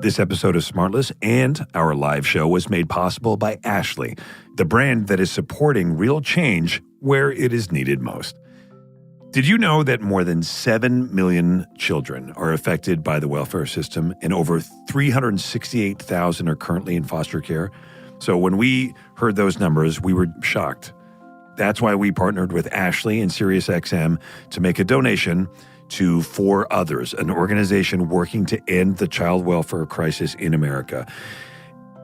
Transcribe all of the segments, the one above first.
This episode of SmartLess and our live show was made possible by Ashley, the brand that is supporting real change where it is needed most. Did you know that more than 7 million children are affected by the welfare system and over 368,000 are currently in foster care? So when we heard those numbers, we were shocked. That's why we partnered with Ashley and SiriusXM to make a donation to For Others, an organization working to end the child welfare crisis in America.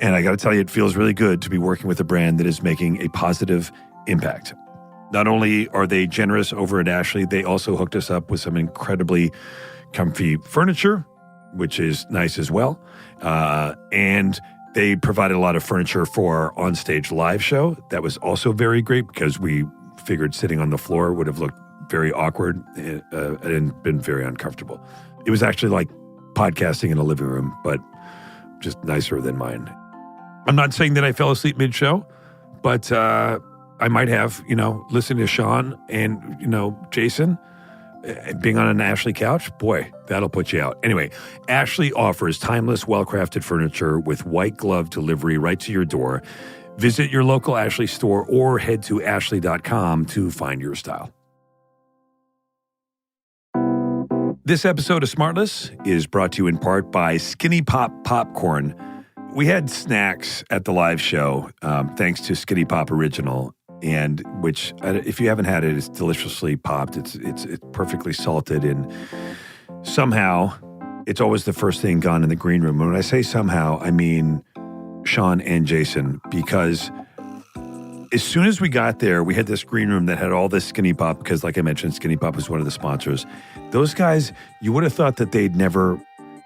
And I got to tell you, it feels really good to be working with a brand that is making a positive impact. Not only are they generous over at Ashley, they also hooked us up with some incredibly comfy furniture, which is nice as well. And they provided a lot of furniture for our onstage live show. That was also very great because we figured sitting on the floor would have looked very awkward and been very uncomfortable. It was actually like podcasting in a living room, but just nicer than mine. I'm not saying that I fell asleep mid-show, but I might have, listening to Sean and, Jason being on an Ashley couch. Boy, that'll put you out. Anyway, Ashley offers timeless, well-crafted furniture with white glove delivery right to your door. Visit your local Ashley store or head to ashley.com to find your style. This episode of SmartLess is brought to you in part by Skinny Pop Popcorn. We had snacks at the live show, thanks to Skinny Pop Original, and which, if you haven't had it, it's deliciously popped. It's perfectly salted, and somehow it's always the first thing gone in the green room. And when I say somehow, I mean Sean and Jason, because as soon as we got there, we had this green room that had all this Skinny Pop, because like I mentioned, Skinny Pop was one of the sponsors. Those guys, you would have thought that they'd never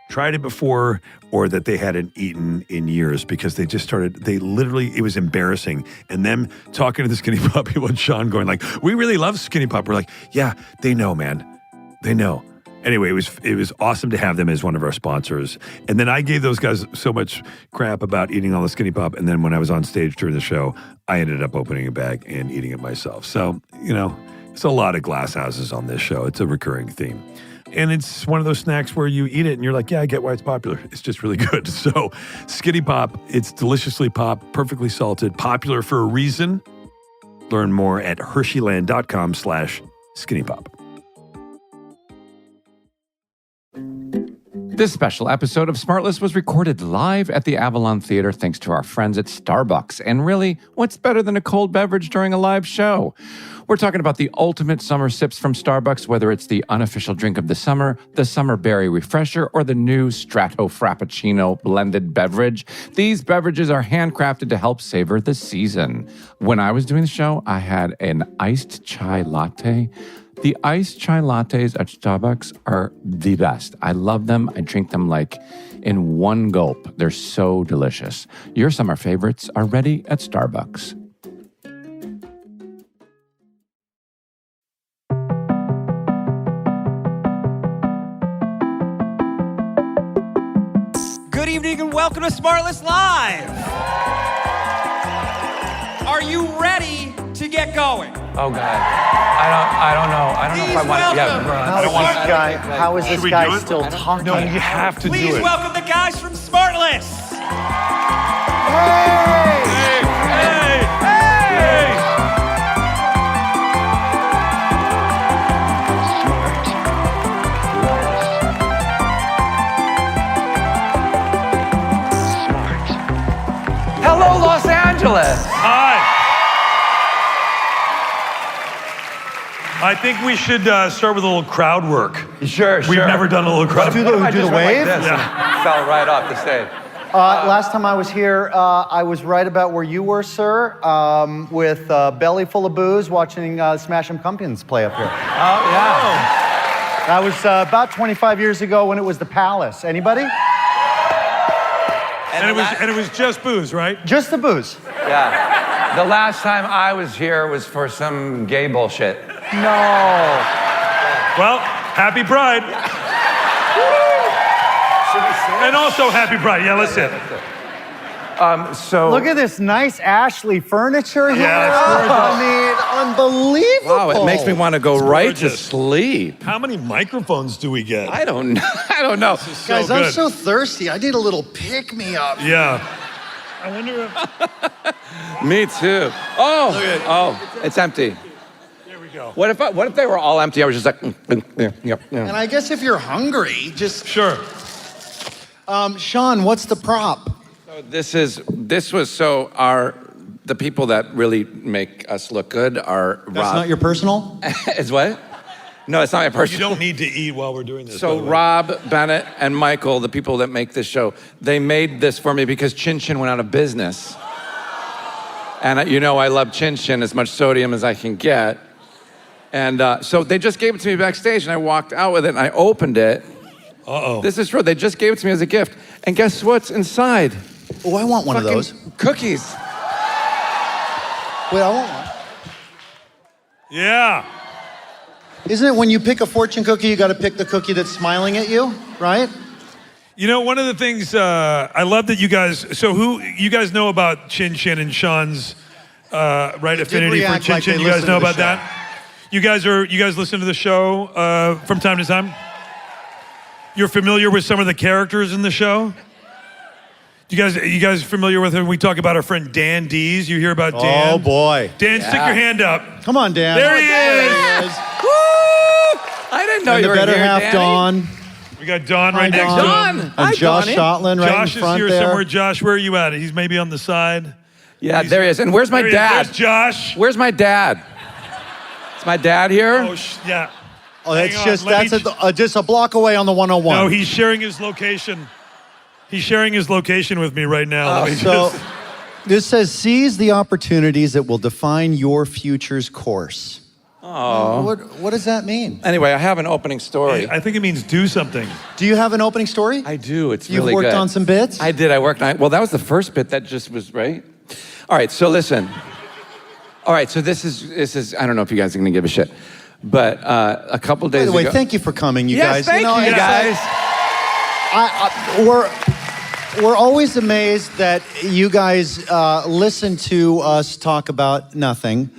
tried it before or that they hadn't eaten in years, because they just started, it was embarrassing. And them talking to the Skinny Pop people and Sean going like, we really love Skinny Pop. We're like, yeah, they know, man. They know. Anyway, it was awesome to have them as one of our sponsors. And then I gave those guys so much crap about eating all the Skinny Pop. And then when I was on stage during the show, I ended up opening a bag and eating it myself. So, it's a lot of glass houses on this show. It's a recurring theme. And it's one of those snacks where you eat it and you're like, yeah, I get why it's popular. It's just really good. So Skinny Pop, it's deliciously popped, perfectly salted, popular for a reason. Learn more at hersheyland.com/skinnypop. This special episode of SmartLess was recorded live at the Avalon Theater thanks to our friends at Starbucks. And really, what's better than a cold beverage during a live show? We're talking about the ultimate summer sips from Starbucks, whether it's the unofficial drink of the summer berry refresher, or the new Strato Frappuccino blended beverage. These beverages are handcrafted to help savor the season. When I was doing the show, I had an iced chai latte. The iced chai lattes at Starbucks are the best. I love them. I drink them like in one gulp. They're so delicious. Your summer favorites are ready at Starbucks. Good evening and welcome to SmartLess Live. Are you ready to get going? Oh, God. I don't know. I don't know if I want to. Yeah, How is this guy still talking? No, you have to do it. Please welcome the guys from SmartLess. Hey! hello, Los Angeles. Hi. I think we should start with a little crowd work. Sure. We've never done a little crowd Do work. the wave? Like this and fell right off the stage. Last time I was here, I was right about where you were, sir, with a belly full of booze, watching Smashing Pumpkins play up here. Oh, yeah. That was about 25 years ago when it was the Palace. Anybody? And it was just booze, right? Just the booze. Yeah. The last time I was here was for some gay bullshit. No. Well, happy Pride. Should we sing? And also happy Pride. Yeah, let's sit. Look at this nice Ashley furniture here. Yeah, Unbelievable. Wow, it makes me want to go right to gorgeous. sleep. How many microphones do we get? I don't know. I don't know. So Guys, I'm good. so thirsty. I need a little pick-me-up. Yeah. I wonder if... Me too. Oh, it's empty. There we go. What if they were all empty? I was just like, yep. And I guess if you're hungry, just... Sure. Sean, what's the prop? So this was the people that really make us look good are That's Rob. not your personal? Is what? No, it's not my You personal. don't need to eat while we're doing this. by So the way. Rob, Bennett, and Michael, the people that make this show, they made this for me because Chin Chin went out of business. And you know I love Chin Chin, as much sodium as I can get. And so they just gave it to me backstage, and I walked out with it, and I opened it. Uh-oh. This is true. They just gave it to me as a gift. And guess what's inside? Oh, I want one of Fucking those. Cookies. Wait, I want one. Yeah. Isn't it when you pick a fortune cookie, you got to pick the cookie that's smiling at you, right? You know, one of the things I love that you guys. So, who you guys know about Chin Chin and Sean's right affinity for react Chin like Chin? they You guys listen know to the about that? You guys listen to the show from time to time. You're familiar with some of the characters in the show. You guys familiar with him? We talk about our friend Dan Dees. You hear about Dan? Oh, boy. Dan, stick your hand up. Come on, Dan. There he is. I didn't know And you the were better here, half, Danny. Dawn. We got Don Hi, right next to Don. him. Hi, And Josh Donnie. Shotland right Josh in is front here there. somewhere. Josh, where are you at? He's maybe on the side. Yeah, there he is. And where's my There he is. dad? There's Josh. Where's my dad? Is my dad here? Oh, yeah. Oh, that's Hang on, just let that's me- just a block away on the 101. No, he's sharing his location. He's sharing his location with me right now. Let me So just- this says, seize the opportunities that will define your future's course. Oh. What does that mean? Anyway, I have an opening story. I think it means do something. Do you have an opening story? I do. It's You've really worked good. on some bits? I did. I worked on. Well, that was the first bit. That just was right. All right. So listen. All right. So this is. I don't know if you guys are going to give a shit, but a couple days By the way, ago. thank you for coming, you Yes, guys. thank you, it's guys. we're always amazed that you guys listen to us talk about nothing.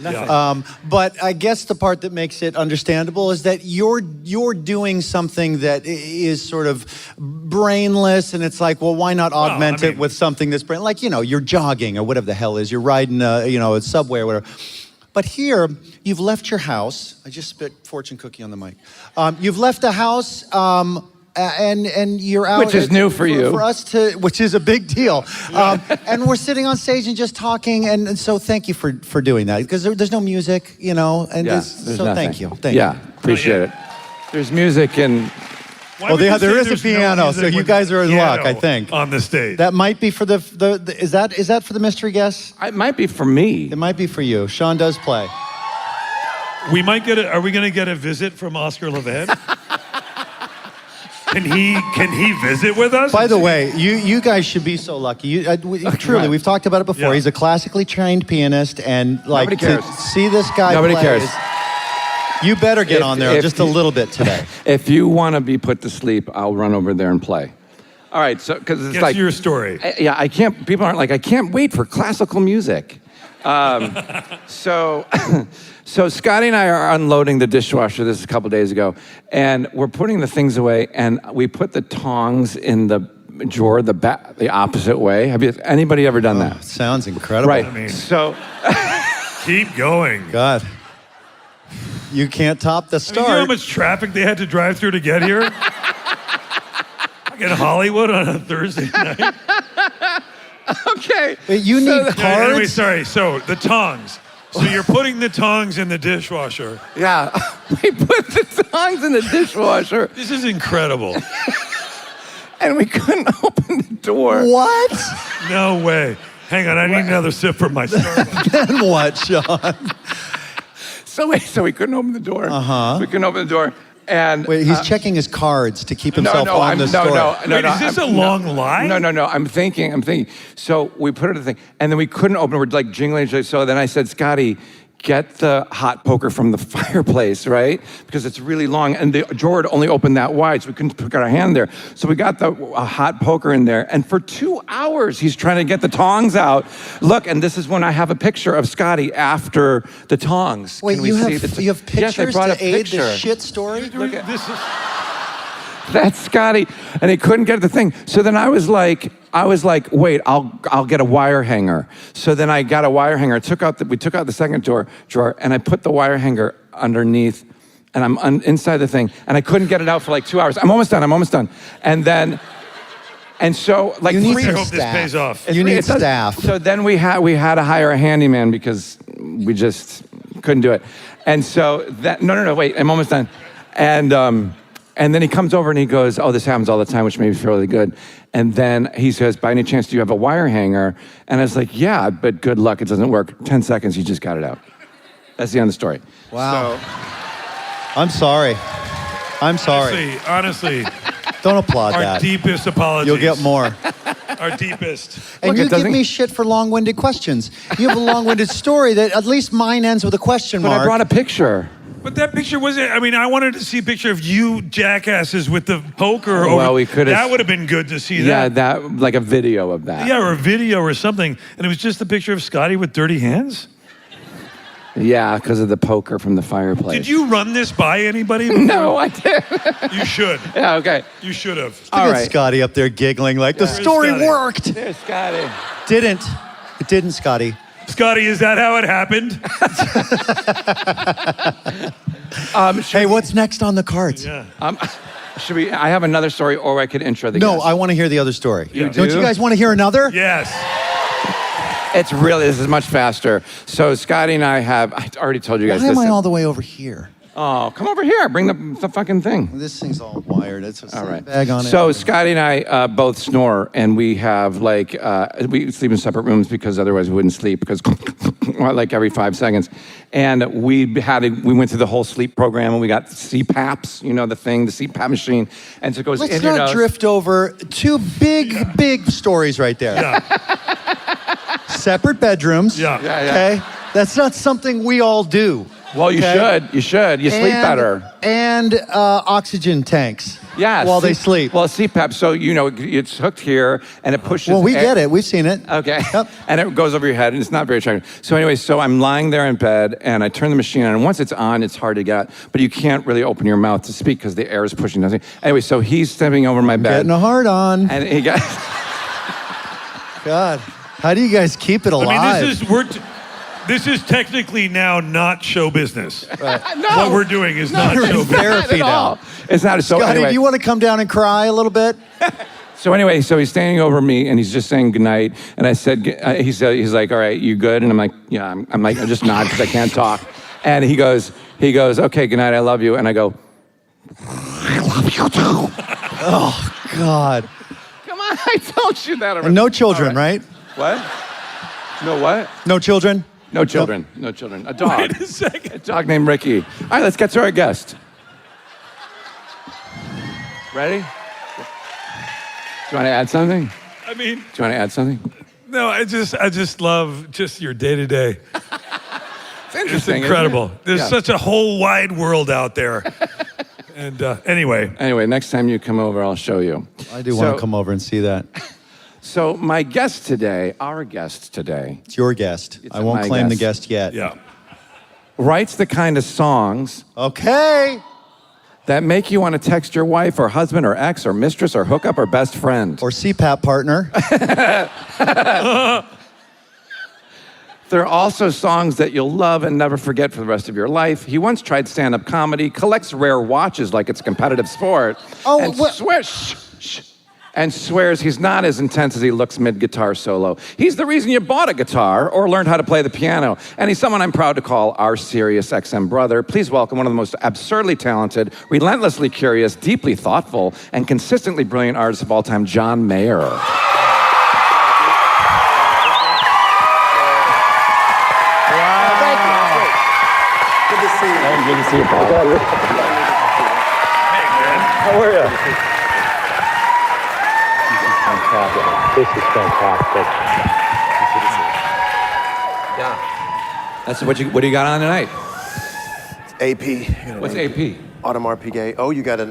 But I guess the part that makes it understandable is that you're doing something that is sort of brainless, and it's like, well, why not augment it with something that's brain? Like, you're jogging or whatever the hell is. You're riding a subway or whatever. But here, you've left your house. I just spit fortune cookie on the mic. You've left the house. And you're out, Which is new for you. For us to, which is a big deal. And we're sitting on stage and just talking, and so thank you for doing that, because there's no music, and there's so nothing. thank you. Thank you. Appreciate it. There's music and Why would you there say is a there's no piano, music so you with guys are in luck, piano I think. on the stage. That might be for the is that for the mystery guest? it might be for me. It might be for you. Sean does play. We might get are we going to get a visit from Oscar Levin? Can he visit with us? By the way, you guys should be so lucky. Truly, we've talked about it before. Yeah. He's a classically trained pianist, and like Nobody to cares. see this guy Nobody play cares. You better get on there if just a you- little bit today. If you want to be put to sleep, I'll run over there and play. All right, so because it's Get like to your story. I can't. People aren't like, I can't wait for classical music. So Scotty and I are unloading the dishwasher. This is a couple days ago, and we're putting the things away, and we put the tongs in the drawer the opposite way. Have anybody ever done that? Sounds incredible. Right. I mean- So Keep going. God. You can't top the I mean, start. you know how much traffic they had to drive through to get here? Like in Hollywood on a Thursday night. okay. Wait, you need cards? Yeah, anyway, sorry. So the tongs. So you're putting the tongs in the dishwasher. Yeah, we put the tongs in the dishwasher, This is incredible. and we couldn't open the door. What? No way. Hang on, I need another sip from my Starbucks. Then what, Sean? So we couldn't open the door. We couldn't open the door, and Wait, he's checking his cards to keep himself on the story. Wait, is this a long lie? No. I'm thinking. So we put it in the thing, and then we couldn't open it. We're like jingling. So then I said, Scotty, get the hot poker from the fireplace, right? Because it's really long, and the drawer only opened that wide, so we couldn't put our hand there. So we got the hot poker in there, and for 2 hours, he's trying to get the tongs out. Look, and this is when I have a picture of Scotty after the tongs. Wait, Can we you see have, the you have Yes, I pictures brought to a aid picture. this shit story? Look at This is. That's Scotty, and he couldn't get the thing. So then I was like, wait, I'll get a wire hanger. So then I got a wire hanger. We took out the second drawer, and I put the wire hanger underneath, and I'm inside the thing, and I couldn't get it out for like 2 hours. I'm almost done. And so like You need I some hope this staff. pays off. You need it does- staff. So then we had to hire a handyman because we just couldn't do it. And so no, wait, I'm almost done. And then he comes over and he goes, oh, this happens all the time, which made me feel really good. And then he says, by any chance, do you have a wire hanger? And I was like, yeah, but good luck, it doesn't work. 10 seconds, he just got it out. That's the end of the story. Wow. I'm sorry. Honestly, Don't applaud our that. deepest apologies. You'll get more. Our deepest. And Look, you it give doesn't- me shit for long-winded questions. You have a long-winded story that at least mine ends with a question But mark. I brought a picture. But that picture wasn't. I mean, I wanted to see a picture of you jackasses with the poker. Well, we could've- That would have been good to see. Yeah, that. like a video of that. Yeah, or a video or something. And it was just a picture of Scotty with dirty hands. Yeah, because of the poker from the fireplace. Did you run this by anybody? before? No, I did. You should. Yeah, okay. You should have. Look All at right. Scotty up there giggling like the story Scotty? worked. There's Scotty. Didn't. It didn't, Scotty. Scotty, is that how it happened? Hey, what's next on the cards? Yeah. Should we? I have another story, or I could intro the No, guest. I want to hear the other story. You Don't do? you guys want to hear another? Yes. This is much faster. So Scotty and I already told you guys Why this. am I all the way over here? Oh, come over here. Bring the fucking thing. This thing's all wired. It's a All right. bag on it. So Scotty and I both snore, and we have we sleep in separate rooms because otherwise we wouldn't sleep because like every 5 seconds. And we went through the whole sleep program, and we got CPAPs, you know the CPAP machine, and so it goes Let's in your not nose. drift over two big stories right there. Yeah. Separate bedrooms. Yeah. Yeah, yeah. Okay. That's not something we all do. Well, you okay? should. You should. You sleep better. And oxygen tanks. Yeah. While they sleep. Well, CPAP. So it's hooked here, and it pushes. Well, we air- get it. We've seen it. Okay. Yep. And it goes over your head, and it's not very attractive. So anyway, so I'm lying there in bed, and I turn the machine on, and once it's on, it's hard to get, but you can't really open your mouth to speak because the air is pushing nothing. Anyway, so he's stepping over my bed. Getting a hard on. And he got... God. How do you guys keep it alive? I mean, this is technically now not show business. No. What we're doing is not You're in show business. therapy Not at all. now. It's not. So Scotty, anyway, do you want to come down and cry a little bit? So anyway, so he's standing over me and he's just saying goodnight. And I said, he's like, all right, you good? And I'm like, yeah. I'm like, I just nod because I can't talk. And he goes, okay, goodnight, I love you. And I go, I love you too. Oh, God. Come on, I told you that already. And no children, right? What? No what? No children? No children. No children. A dog. Wait a second. A dog named Ricky. All right, let's get to our guest. Ready? Do you want to add something? I mean, Do you want to add something? no, I just love just your day to day. It's It's interesting. incredible. Isn't it? There's Yeah. such a whole wide world out there. And anyway, Anyway, next time you come over, I'll show you. I do want to come over and see that. So my guest today, our guest today, It's your guest. It's I won't my claim the guest. guest yet. yeah. writes the kind of songs Okay. that make you want to text your wife or husband or ex or mistress or hookup or best friend. Or CPAP partner. There are also songs that you'll love and never forget for the rest of your life. He once tried stand-up comedy, collects rare watches like it's a competitive sport, Oh, and what- swears he's not as intense as he looks mid-guitar solo. He's the reason you bought a guitar or learned how to play the piano. And he's someone I'm proud to call our Sirius XM brother. Please welcome one of the most absurdly talented, relentlessly curious, deeply thoughtful, and consistently brilliant artists of all time, John Mayer. Good to see you, Paul. How are you? This is fantastic. That's what do you got on tonight? AP. What's AP? Audemars Piguet. Oh, you got a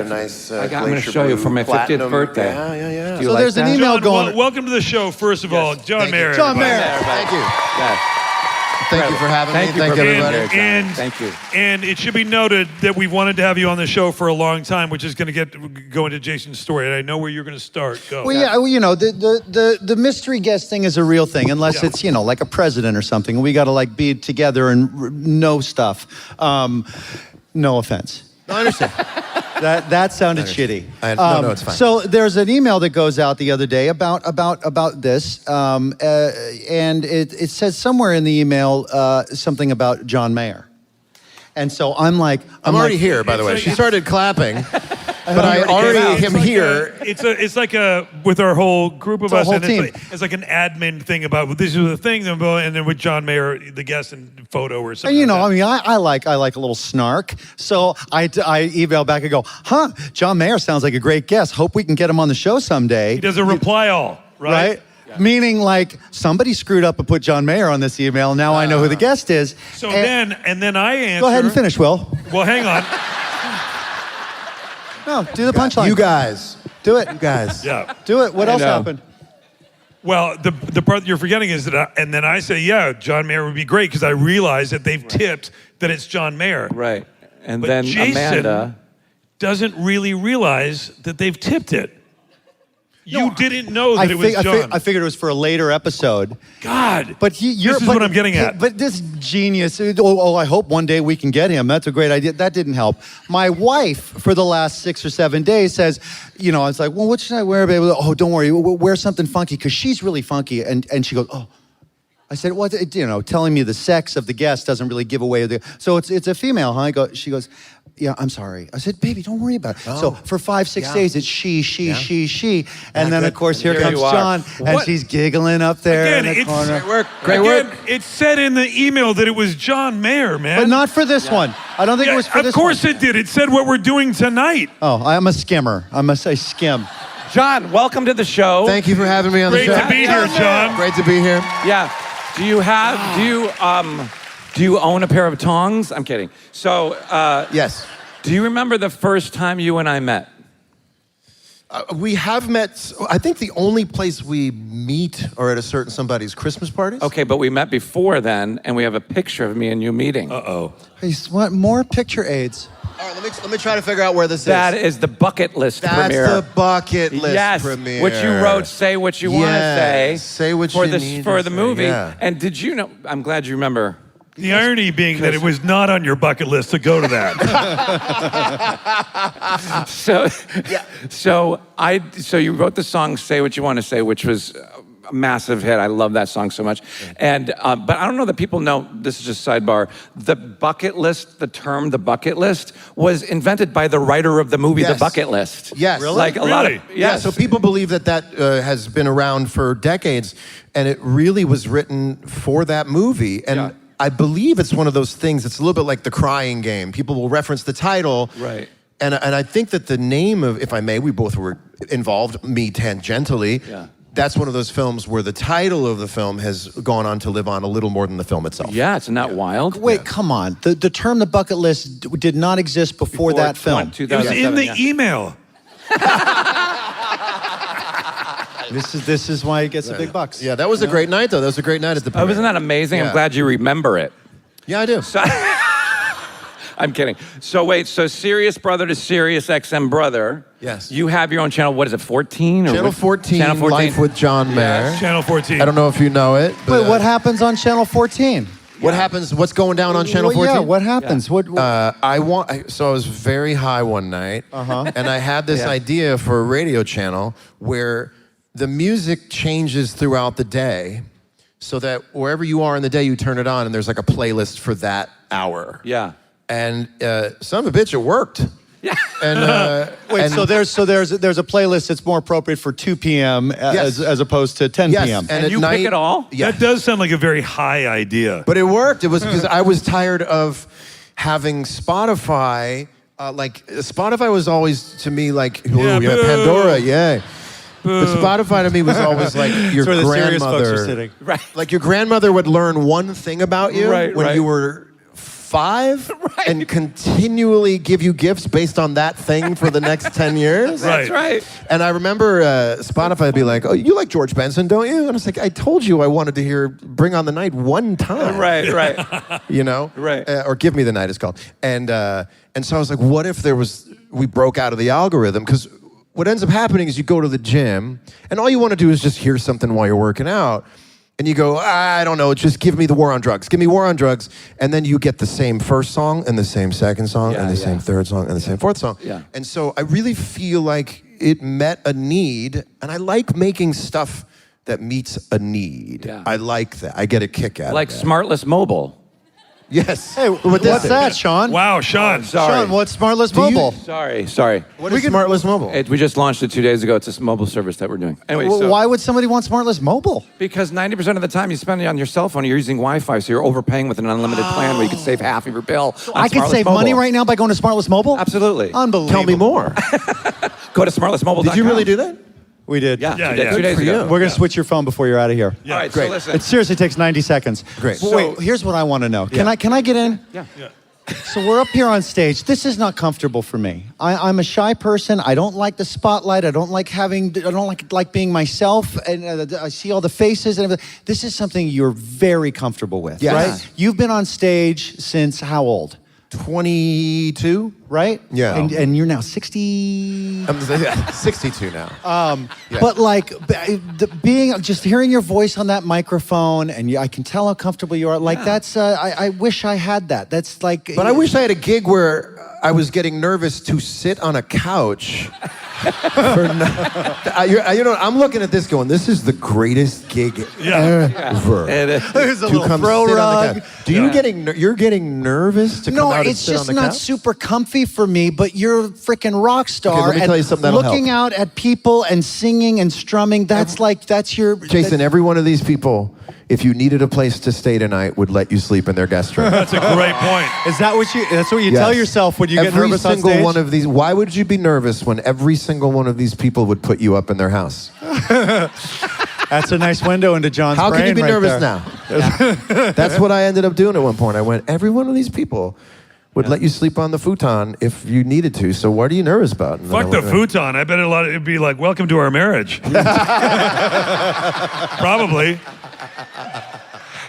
nice. I'm going to show you for my 50th birthday. Yeah. Do you So like there's an that? email John, going. welcome to the show, first of all. John Mayer. John everybody. Mayer. Thank you. Yes. Thank you for having me. Thank you Thank for being everybody. here, John. And, Thank you. And it should be noted that we wanted to have you on the show for a long time, which is going to go into Jason's story. And I know where you're going to start. Go. Well, yeah, you know, the mystery guest thing is a real thing, unless it's, you know, like a president or something. We got to like be together and know stuff. No offense. No, I understand. That sounded shitty. No, it's fine. So there's an email that goes out the other day about this, and it says somewhere in the email something about John Mayer. And so I'm like, I'm already like, here, by the way. like- She started clapping, but I already already came out. am here. It's like a with our whole group of It's a us, whole and team. it's like an admin thing about this is the thing, and then with John Mayer, the guest and photo or something. And you know, like I mean, I like a little snark. So I email back and go, John Mayer sounds like a great guest. Hope we can get him on the show someday. he does a reply all, right? Meaning like somebody screwed up and put John Mayer on this email. Now I know who the guest is. So And- then I answer. Go ahead and finish, Will. Well, hang on. No, do the punchline. You guys. Do it. You guys. Yeah. Do it. What else know. happened? Well, the part that you're forgetting is that, and then I say, yeah, John Mayer would be great because I realize that they've tipped that it's John Mayer. Right. And But then Jason Amanda. doesn't really realize that they've tipped it. You didn't know that it was John. I figured it was for a later episode. God. But you're. This is but- what I'm getting at. But this genius. I hope one day we can get him. That's a great idea. That didn't help. My wife, for the last 6 or 7 days, says, you know, it's like, well, what should I wear, baby? Oh, don't worry, wear something funky because she's really funky. And she goes, oh. I said, well, you know, telling me the sex of the guest doesn't really give away the. So it's a female, huh? She goes, yeah, I'm sorry. I said, baby, don't worry about it. So for 5-6 days, it's she. And then, of course, here There comes you are. John, and What? she's giggling up there Again, in the it's corner. Great work. It said in the email that it was John Mayer, man. But not for this one. I don't think it was for this of course one. it did. It said what we're doing tonight. Oh, I'm a skimmer. I must say skim. John, welcome to the show. Thank you for having me on Great the show. to be here, John. Great to be here. Yeah. Do you own a pair of tongs? I'm kidding. So, Yes. do you remember the first time you and I met? We have met, I think the only place we meet are at a certain somebody's Christmas parties. Okay, but we met before then, and we have a picture of me and you meeting. Uh-oh. Hey, want more picture aids? All right, let me try to figure out where this That is. is the bucket list That's premiere. the bucket list yes, premiere. which you wrote, say what you want to say. Yes, say what for you the, need for to the say, movie. yeah. And did you know? I'm glad you remember. The irony being that it was not on your bucket list to go to that. So you wrote the song "Say What You Want to Say," which was a massive hit. I love that song so much. And but I don't know that people know. This is just sidebar. The bucket list, the term "the bucket list," was invented by the writer of the movie Yes. "The Bucket List." Yes. Really? Like a lot of Really? Yeah, so people believe that has been around for decades, and it really was written for that movie. And Yeah. I believe it's one of those things, it's a little bit like The Crying Game. People will reference the title. Right. And I think that the name of, if I may, we both were involved, me tangentially. Yeah. That's one of those films where the title of the film has gone on to live on a little more than the film itself. Yeah, it's not wild. Wait, come on. The term "the bucket list" did not exist before that film. It was in the email. This is why he gets the big bucks. Yeah, that was a great night, though. That was a great night at the Oh, premiere. isn't that amazing? Yeah. I'm glad you remember it. Yeah, I do. I'm kidding. So wait, so Sirius Brother to Sirius XM Brother. Yes. You have your own channel. What is it, 14? Or Channel what? 14, Channel 14. Life with John Mayer. Channel 14. I don't know if you know it. But, Wait, what happens on Channel 14? What happens? What's going down on Channel Well, 14? yeah, what happens? What? So I was very high one night, and I had this idea for a radio channel where the music changes throughout the day, so that wherever you are in the day, you turn it on, and there's like a playlist for that hour. Yeah. And son of a bitch, it worked. Yeah. And Wait, and- so there's a playlist that's more appropriate for 2 p.m. Yes. as opposed to 10 yes, p.m. and And at you night, pick it all? Yeah. That does sound like a very high idea. But it worked. It was because I was tired of having Spotify. Spotify was always to me like, oh, Yeah, yeah, boo. Pandora, yeah. But Spotify to me was always like your That's where the serious folks are grandmother. sitting. Right. Like your grandmother would learn one thing about you Right, when right. you were 5 and continually give you gifts based on that thing for the next 10 years. That's right. And I remember Spotify would be like, "Oh, you like George Benson, don't you?" And I was like, "I told you I wanted to hear Bring on the Night one time." Right. You know? Right. Or Give Me the Night it's called. And so I was like, what if we broke out of the algorithm? Because what ends up happening is you go to the gym and all you want to do is just hear something while you're working out. And you go, I don't know, just give me the War on Drugs. Give me War on Drugs. And then you get the same first song and the same second song and the same third song and the same fourth song. Yeah. And so I really feel like it met a need. And I like making stuff that meets a need. Yeah. I like that. I get a kick out Like of that. SmartLess Mobile. Yes. Hey, what's that, Sean? Wow, Sean. Sean, what's SmartLess Do you- Mobile? Sorry. What is SmartLess Mobile? We just launched it 2 days ago. It's a mobile service that we're doing. Anyway, Well, so, why would somebody want SmartLess Mobile? because 90% of the time you spend it on your cell phone, you're using Wi-Fi, so you're overpaying with an unlimited plan where you could save half of your bill. On I could SmartLess save Mobile. money right now by going to SmartLess Mobile? Absolutely. Unbelievable. Tell me more. Go to smartlessmobile.com. Did you really do that? We did. Yeah, Yeah, we did yeah. 2 days Good for ago. you. We're going to switch your phone before you're out of here. All right, Great. so listen. It seriously takes 90 seconds. Great. But wait, here's what I want to know. Can I get in? Yeah. So we're up here on stage. This is not comfortable for me. I'm a shy person. I don't like the spotlight. I don't like being myself. And I see all the faces and everything. This is something you're very comfortable with, Yes. right? You've been on stage since how old? 22? Right? Yeah. And you're now 60. I'm 62 now. Yeah. But like just hearing your voice on that microphone, and I can tell how comfortable you are. Like that's, I wish I had that. That's like. But I wish I had a gig where I was getting nervous to sit on a couch. I'm looking at this going, this is the greatest gig ever. It is. There's a To little come throw sit on rug. the couch. You're getting nervous to come No, out and it's sit on just the not couch? super comfy for me, but you're a freaking rock star. Okay, let me and tell you something that'll looking help. out at people and singing and strumming, that's your... Jason, every one of these people, if you needed a place to stay tonight, would let you sleep in their guest room. That's a great point. That's what you Yes. tell yourself when you get nervous on Every single stage? one of these. Why would you be nervous when every single one of these people would put you up in their house? That's a nice window into John's How brain can you be right nervous there. now? That's what I ended up doing at one point. I went, every one of these people would let you sleep on the futon if you needed to. So what are you nervous about? And then Fuck I the went, futon. I bet it'd be like, welcome to our marriage. Probably.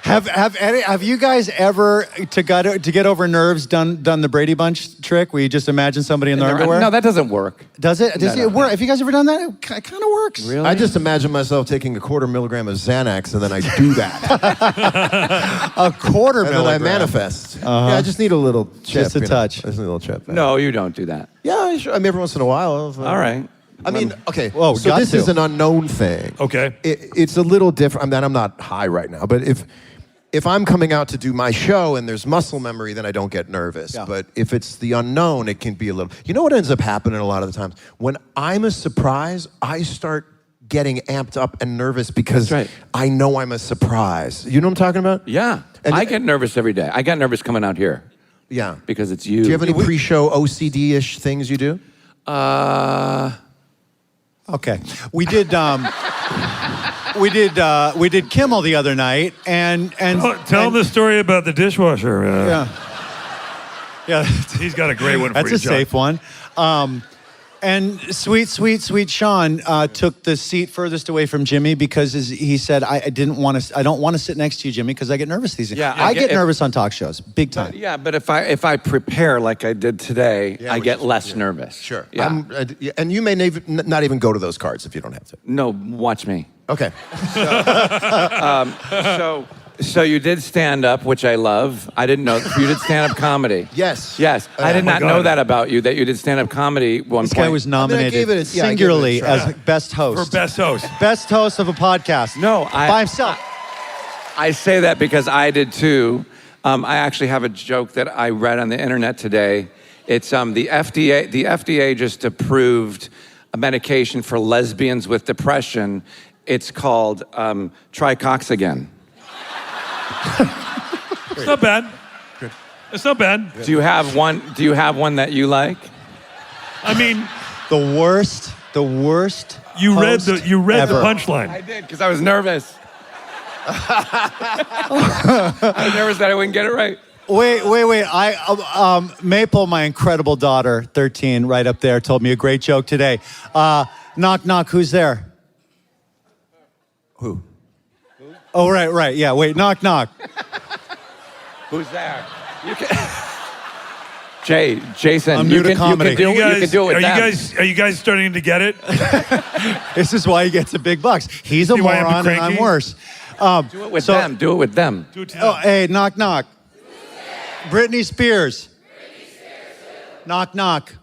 Have you guys ever to get over nerves done the Brady Bunch trick where you just imagine somebody in their underwear? No, that doesn't work. Does it? Does it work? Have you guys ever done that? It kind of works. Really? I just imagine myself taking a 1/4 milligram of Xanax and then I do that. A quarter And then milligram. I manifest. Yeah, I just need a little chip. Just a you know. touch. I just need a little chip. No, you don't do that. Yeah, sure. I mean, every once in a while. All right. I mean, okay. Whoa, so got this to. is an unknown thing. Okay. It's a little different. I mean, I'm not high right now, but if I'm coming out to do my show and there's muscle memory, then I don't get nervous. Yeah. But if it's the unknown, it can be a little. You know what ends up happening a lot of the times? When I'm a surprise, I start getting amped up and nervous because That's right. I know I'm a surprise. You know what I'm talking about? Yeah. And- I get nervous every day. I got nervous coming out here Yeah. because it's you. Do you have any pre-show OCD-ish things you do? Okay. We did we did Kimmel the other night and Tell them the story about the dishwasher. Yeah. He's got a great one for That's you, a John. safe one. And sweet Sean took the seat furthest away from Jimmy because he said, I don't want to sit next to you, Jimmy, because I get nervous these days. Yeah, I get nervous on talk shows, big time. Yeah, but if I prepare like I did today, I which get is- less nervous. Sure. Yeah. And you may not even go to those cards if you don't have to. No, watch me. Okay. So you did stand up, which I love. I didn't know you did stand up comedy. Yes. Yes, I did my not God. know that about you. That you did stand up comedy one This point. guy was nominated gave it a- yeah, I gave it a singularly try. as best host. For best host. Best host of a podcast. No, by himself. I say that because I did too. I actually have a joke that I read on the internet today. It's the FDA. The FDA just approved a medication for lesbians with depression. It's called Tricoxagen. It's not bad. It's not bad. Do you have one? Do you have one that you like? I mean, The worst You read the ever. punchline. I did, because I was nervous. I was nervous that I wouldn't get it right. Wait. Maple, my incredible daughter, 13, right up there, told me a great joke today. Knock, knock, who's there? Who? Oh, right. Yeah, wait, knock, knock. Who's there? You can... Jason, I'm you new to can comedy. do it with them. Are you guys starting to get it? This is why he gets a big bucks. He's a See why I'm moron and I'm cranky? worse. Do it with them. Do it with them. Do it to Oh, them. hey, knock, knock. Britney Spears. Knock, knock.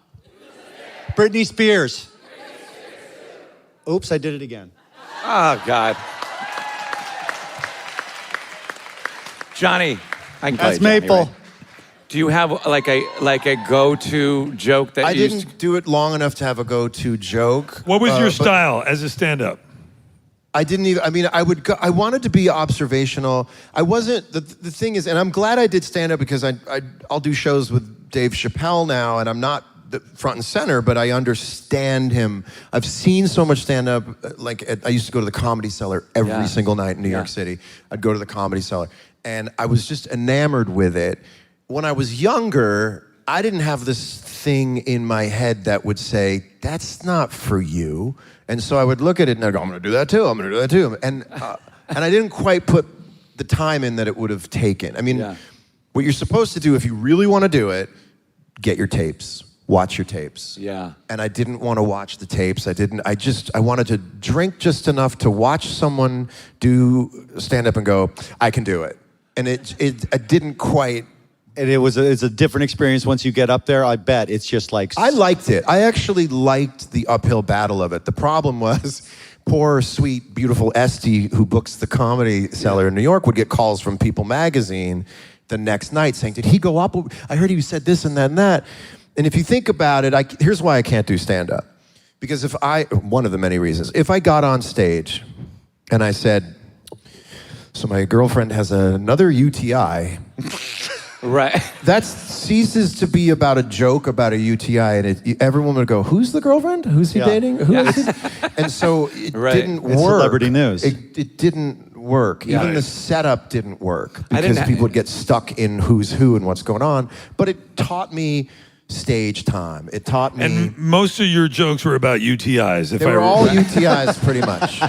Britney Spears. Oops, I did it again. Oh, God. Johnny, I can call That's you Johnny, Maple. right? Do you have like a go-to joke that I you didn't do it long enough to have a go-to joke. What was your but style as a stand-up? I didn't even. I mean, I wanted to be observational. I wasn't. The thing is, and I'm glad I did stand-up because I'll do shows with Dave Chappelle now, and I'm not the front and center, but I understand him. I've seen so much stand-up. I used to go to the Comedy Cellar every single night in New York City. I'd go to the Comedy Cellar, and I was just enamored with it. When I was younger, I didn't have this thing in my head that would say, that's not for you. And so I would look at it and I'd go, I'm gonna do that too, I'm gonna do that too. And I didn't quite put the time in that it would have taken. I mean, what you're supposed to do if you really wanna do it, get your tapes, watch your tapes. Yeah. And I didn't wanna watch the tapes. I wanted to drink just enough to watch someone do stand up and go, I can do it. And I didn't quite. And it's a different experience once you get up there. I bet it's just like I liked it. I actually liked the uphill battle of it. The problem was poor, sweet, beautiful Esty, who books the Comedy Cellar in New York, would get calls from People magazine the next night saying, did he go up? I heard he said this and that and that. And if you think about it, here's why I can't do stand-up. Because one of the many reasons, if I got on stage and I said, so my girlfriend has another UTI, Right. that ceases to be about a joke about a UTI, and everyone would go, "Who's the girlfriend? Who's he dating? Who is he?" And so it didn't work. It's celebrity news. It didn't work. Yeah. Even the setup didn't work because didn't- people would get stuck in who's who and what's going on. But it taught me stage time. It taught me. And most of your jokes were about UTIs. they were all UTIs, pretty much.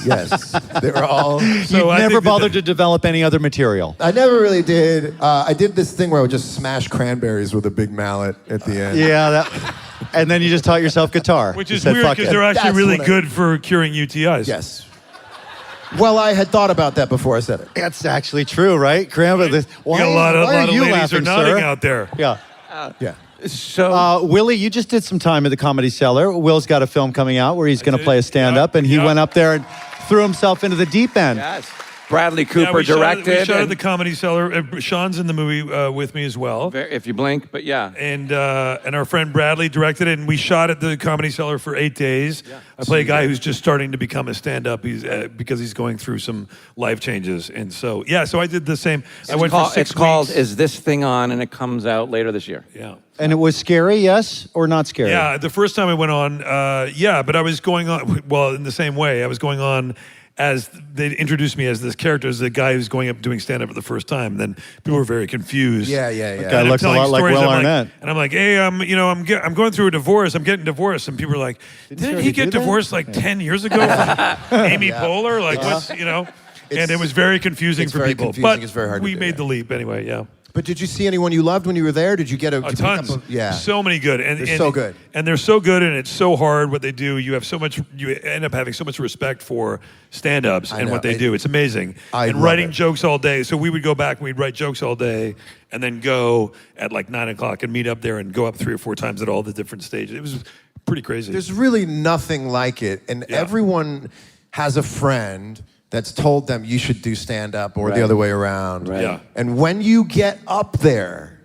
Yes, they were all. you I never think bothered to develop any other material. I never really did. I did this thing where I would just smash cranberries with a big mallet at the end. Yeah, and then you just taught yourself guitar. Which You is said, weird "Fuck because it." they're actually That's really what I- good for curing UTIs. Yes. Well, I had thought about that before I said it. That's actually true, right? Cranberry. You got a lot of why are you ladies laughing, are nodding sir? out there. Yeah. Yeah. So Willie, you just did some time at the Comedy Cellar. Will's got a film coming out where he's going to did, play a stand-up, and he yeah. went up there and threw himself into the deep end. yes, Bradley Yeah, Cooper we directed. shot at and- the Comedy Cellar. Sean's in the movie with me as well. if you blink, but yeah. And our friend Bradley directed it, and we shot at the Comedy Cellar for 8 days. I play a guy who's just starting to become a stand-up. He's because he's going through some life changes, and so I did the same. I went for 6 It's called weeks. "Is This Thing On?" and it comes out later this year. Yeah. And it was scary, yes, or not scary? Yeah, the first time I went on, but I was going on, well, in the same way. I was going on as they introduced me as this character, as the guy who's going up doing stand-up for the first time. Then people were very confused. Yeah. And Guy I'm looks a telling lot like stories, Will I'm Arnett. and I'm like, hey, I'm going through a divorce. I'm getting divorced. And people are like, didn't he get divorced like 10 years ago from Amy Poehler? Like, what's, and it was very confusing for very people. confusing. But It's very hard to we do, made yeah. the leap anyway, yeah. But did you see anyone you loved when you were there? Did you get Tons. So many good. And They're so good. And they're so good, and it's so hard what they do. You end up having so much respect for stand-ups and know. what they do. It's amazing. I and love writing it. jokes all day. So we would go back and we'd write jokes all day and then go at like 9 o'clock and meet up there and go up 3 or 4 times at all the different stages. It was pretty crazy. There's really nothing like it. And everyone has a friend that's told them you should do stand-up or the other way around. Right. Yeah. And when you get up there,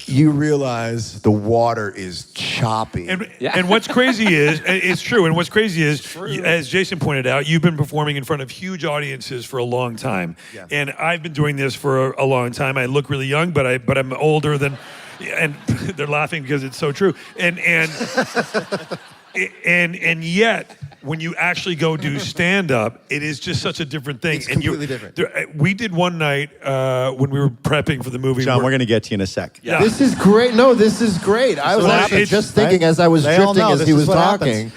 you realize the water is choppy. And what's crazy is, it's true, and what's crazy is, as Jason pointed out, you've been performing in front of huge audiences for a long time. Yeah. And I've been doing this for a long time. I look really young, but I'm older than, and they're laughing because it's so true. And and yet, when you actually go do stand-up, it is just such a different thing. It's completely different. We did one night when we were prepping for the movie. John, we're going to get to you in a sec. Yeah. This is great. No, this is great. I was Well, actually it's- just thinking right? as I was They all drifting know as this he is was what talking,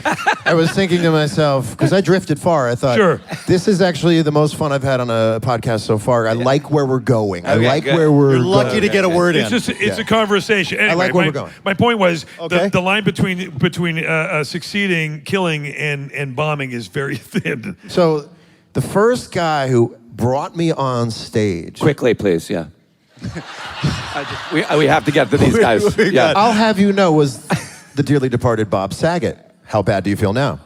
I was thinking to myself, because I drifted far, I thought, Sure. this is actually the most fun I've had on a podcast so far. I like where we're going. I Okay, like good. where we're You're lucky going. to get a word in. It's just it's Yeah. a conversation. Anyway, like where we're going. My point was Okay. the line between succeeding, killing, and bombing is very thin. So the first guy who brought me on stage, Quickly, please. Yeah. we have to get to these guys. we Yeah. got- I'll have you know, was the dearly departed Bob Saget. How bad do you feel now?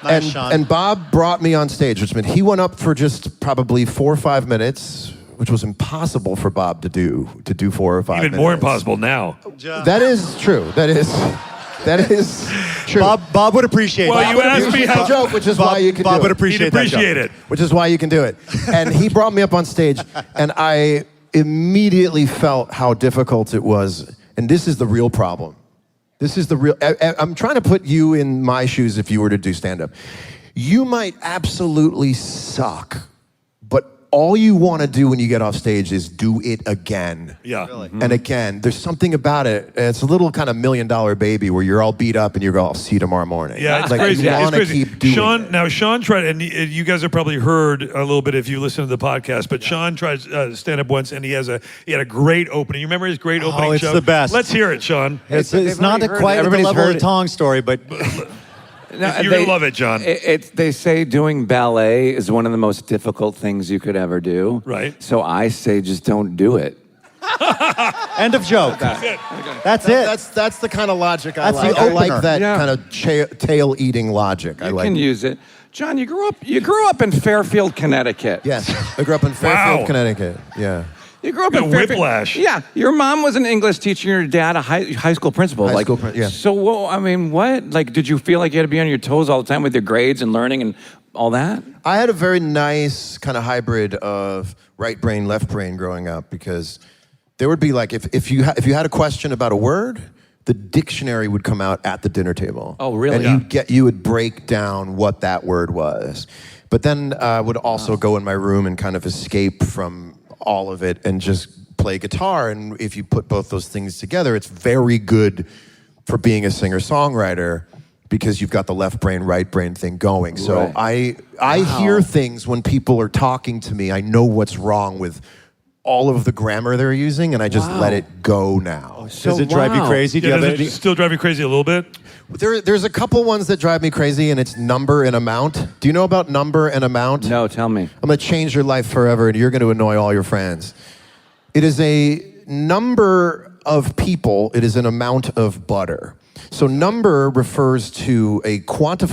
Nice, Sean. And Bob brought me on stage, which meant he went up for just probably 4 or 5 minutes, which was impossible for Bob to do 4 or 5 minutes. Even more impossible now. That is true. That is true. Bob would appreciate Well, that. you asked me Appreciate how- the joke, which is Bob, why you can Bob do would it. appreciate He'd that joke. appreciate it. Which is why you can do it. And he brought me up on stage, and I immediately felt how difficult it was. And this is the real problem. This is the real. I'm trying to put you in my shoes if you were to do stand-up. You might absolutely suck, but all you want to do when you get off stage is do it again. Yeah. Really? And again, there's something about it. It's a little kind of $1 Million Baby where you're all beat up and you go, I'll see you tomorrow morning. Yeah, it's like, crazy. You It's want to crazy. keep doing Sean, it. now Sean tried, and you guys have probably heard a little bit if you listen to the podcast. But Sean tried stand up once, and he had a great opening. You remember his great opening it's show? the best. Let's hear it, Sean. It's They've not already heard quite it. at the Everybody's level of heard the it. Tong story, but No, You're gonna love it, John. They say doing ballet is one of the most difficult things you could ever do. Right. So I say just don't do it. end of joke. That's it. That's it. That's the kind of logic I That's like. the I like opener. that Yeah. kind of tail-eating logic. I You like can it. use it. John, you grew up in Fairfield, Connecticut. Yes, I grew up in Fairfield, Wow. Connecticut. Yeah. You grew up Yeah, in Fairfield. whiplash. Yeah, your mom was an English teacher, your dad a high school principal. High school yeah. So, what? Like, did you feel like you had to be on your toes all the time with your grades and learning and all that? I had a very nice kind of hybrid of right brain, left brain growing up because there would be like if you had a question about a word, the dictionary would come out at the dinner table. Oh, really? And you would break down what that word was. But then I would also go in my room and kind of escape from all of it and just play guitar. And if you put both those things together, it's very good for being a singer-songwriter because you've got the left brain, right brain thing going. So Right. I hear things when people are talking to me. I know what's wrong with all of the grammar they're using, and I just let it go now. Does it drive you crazy? Do you Yeah, have does any? it still drive you crazy a little bit? There's a couple ones that drive me crazy, and it's number and amount. Do you know about number and amount? No, tell me. I'm going to change your life forever, and you're going to annoy all your friends. It is a number of people. It is an amount of butter. So number refers to a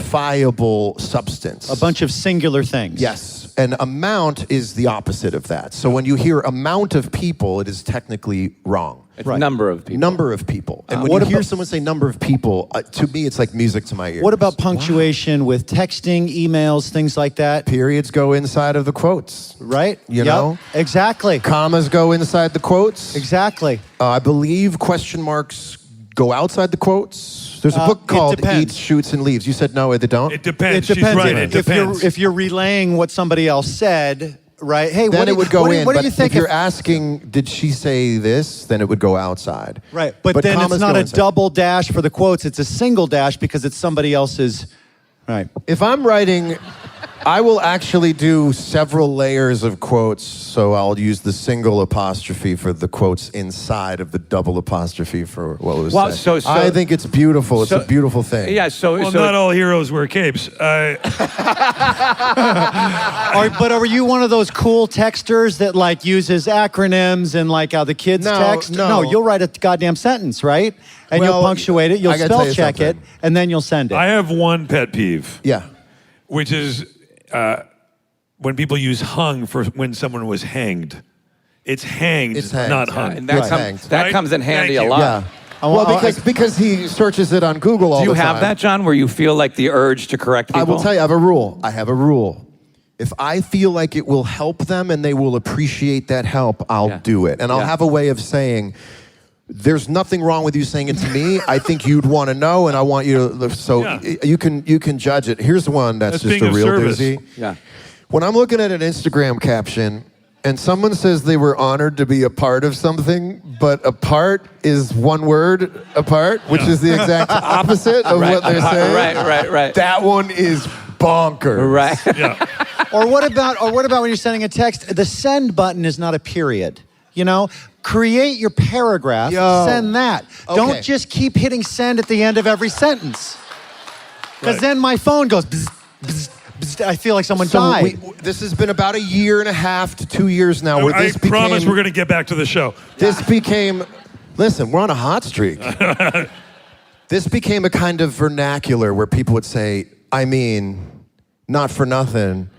quantifiable substance. A bunch of singular things. Yes. And amount is the opposite of that. So when you hear amount of people, it is technically wrong. It's number of people. Number of people. And when What you hear about- someone say number of people, to me, it's like music to my ears. What about punctuation with texting, emails, things like that? Periods go inside of the quotes. Right? You Yep. know? Exactly. Commas go inside the quotes. Exactly. I believe question marks go outside the quotes. There's a book it called depends. Eats, Shoots, and Leaves. You said no, they don't? It depends. It depends. She's right. It if depends. you're relaying what somebody else said, right? Hey, then what it do- would go what do- in. What but do you think? if you're asking, did she say this? Then it would go outside. Right, but then commas it's not go a inside. double dash for the quotes. It's a single dash because it's somebody else's. Right. If I'm writing, I will actually do several layers of quotes. So I'll use the single apostrophe for the quotes inside of the double apostrophe for what was Well, said. so- I think it's beautiful. It's so- a beautiful thing. Yeah, so well, not all heroes wear capes. But are you one of those cool texters that like uses acronyms and like how the kids No, text? no. You'll write a goddamn sentence, right? And you'll Well, punctuate it, you'll I gotta tell spell you check it, something. and then you'll send it. I have one pet peeve, Yeah. which is when people use hung for when someone was hanged. It's hanged, It's hanged. not Yeah, hung. and that, Right. comes, that Right? comes in handy Thank a you. lot. Yeah. Oh, Well, oh, because he searches it on Google all Do the you time. have that, John, where you feel like the urge to correct people? I will tell you, I have a rule. I have a rule. If I feel like it will help them and they will appreciate that help, I'll Yeah. do it. And I'll Yeah. have a way of saying, there's nothing wrong with you saying it to me. I think you'd want to know, and I want you to. So you can judge it. Here's one that's just a real doozy. Yeah. When I'm looking at an Instagram caption and someone says they were honored to be a part of something, but a part is one word apart, which is the exact opposite of what they're saying. Right. That one is bonkers. Right. Yeah. Or what about when you're sending a text? The send button is not a period. You know, create your paragraph, send that. Okay. Don't just keep hitting send at the end of every sentence. Because then my phone goes, bzz, bzz, bzz. I feel like someone died. This has been about 1.5 years to 2 years now. Where I promise we're going to get back to the show. This became, listen, we're on a hot streak. This became a kind of vernacular where people would say, I mean, not for nothing,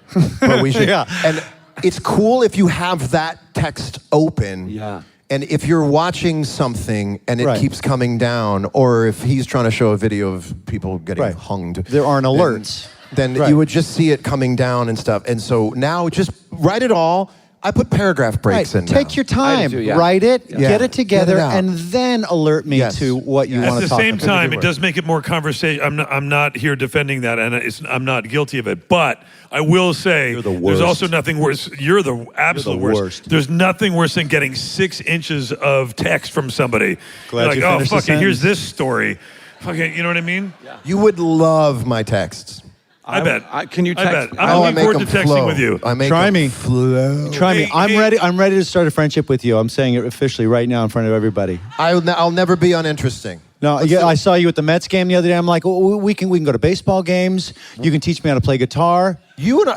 but we should. And it's cool if you have that text open. Yeah. And if you're watching something and it keeps coming down, or if he's trying to show a video of people getting hunged. There aren't alerts. Then you would just see it coming down and stuff. And so now just write it all. I put paragraph breaks in now. Take your time, write it, get it together, and then alert me to what you want to talk about. At the same time, it does make it more conversation. I'm not here defending that, and I'm not guilty of it. But I will say, there's also nothing worse. You're the absolute worst. There's nothing worse than getting 6 inches of text from somebody. Glad You're like, oh, fuck it, here's this story. Fuck it, you know what I mean? Yeah. You would love my texts. I bet. Can you text? I bet. I'm looking forward to texting with you. Try me. Flow. Try me. I'm ready. I'm ready to start a friendship with you. I'm saying it officially right now in front of everybody. I'll never be uninteresting. No, I saw you at the Mets game the other day. I'm like, we can go to baseball games. You can teach me how to play guitar. You and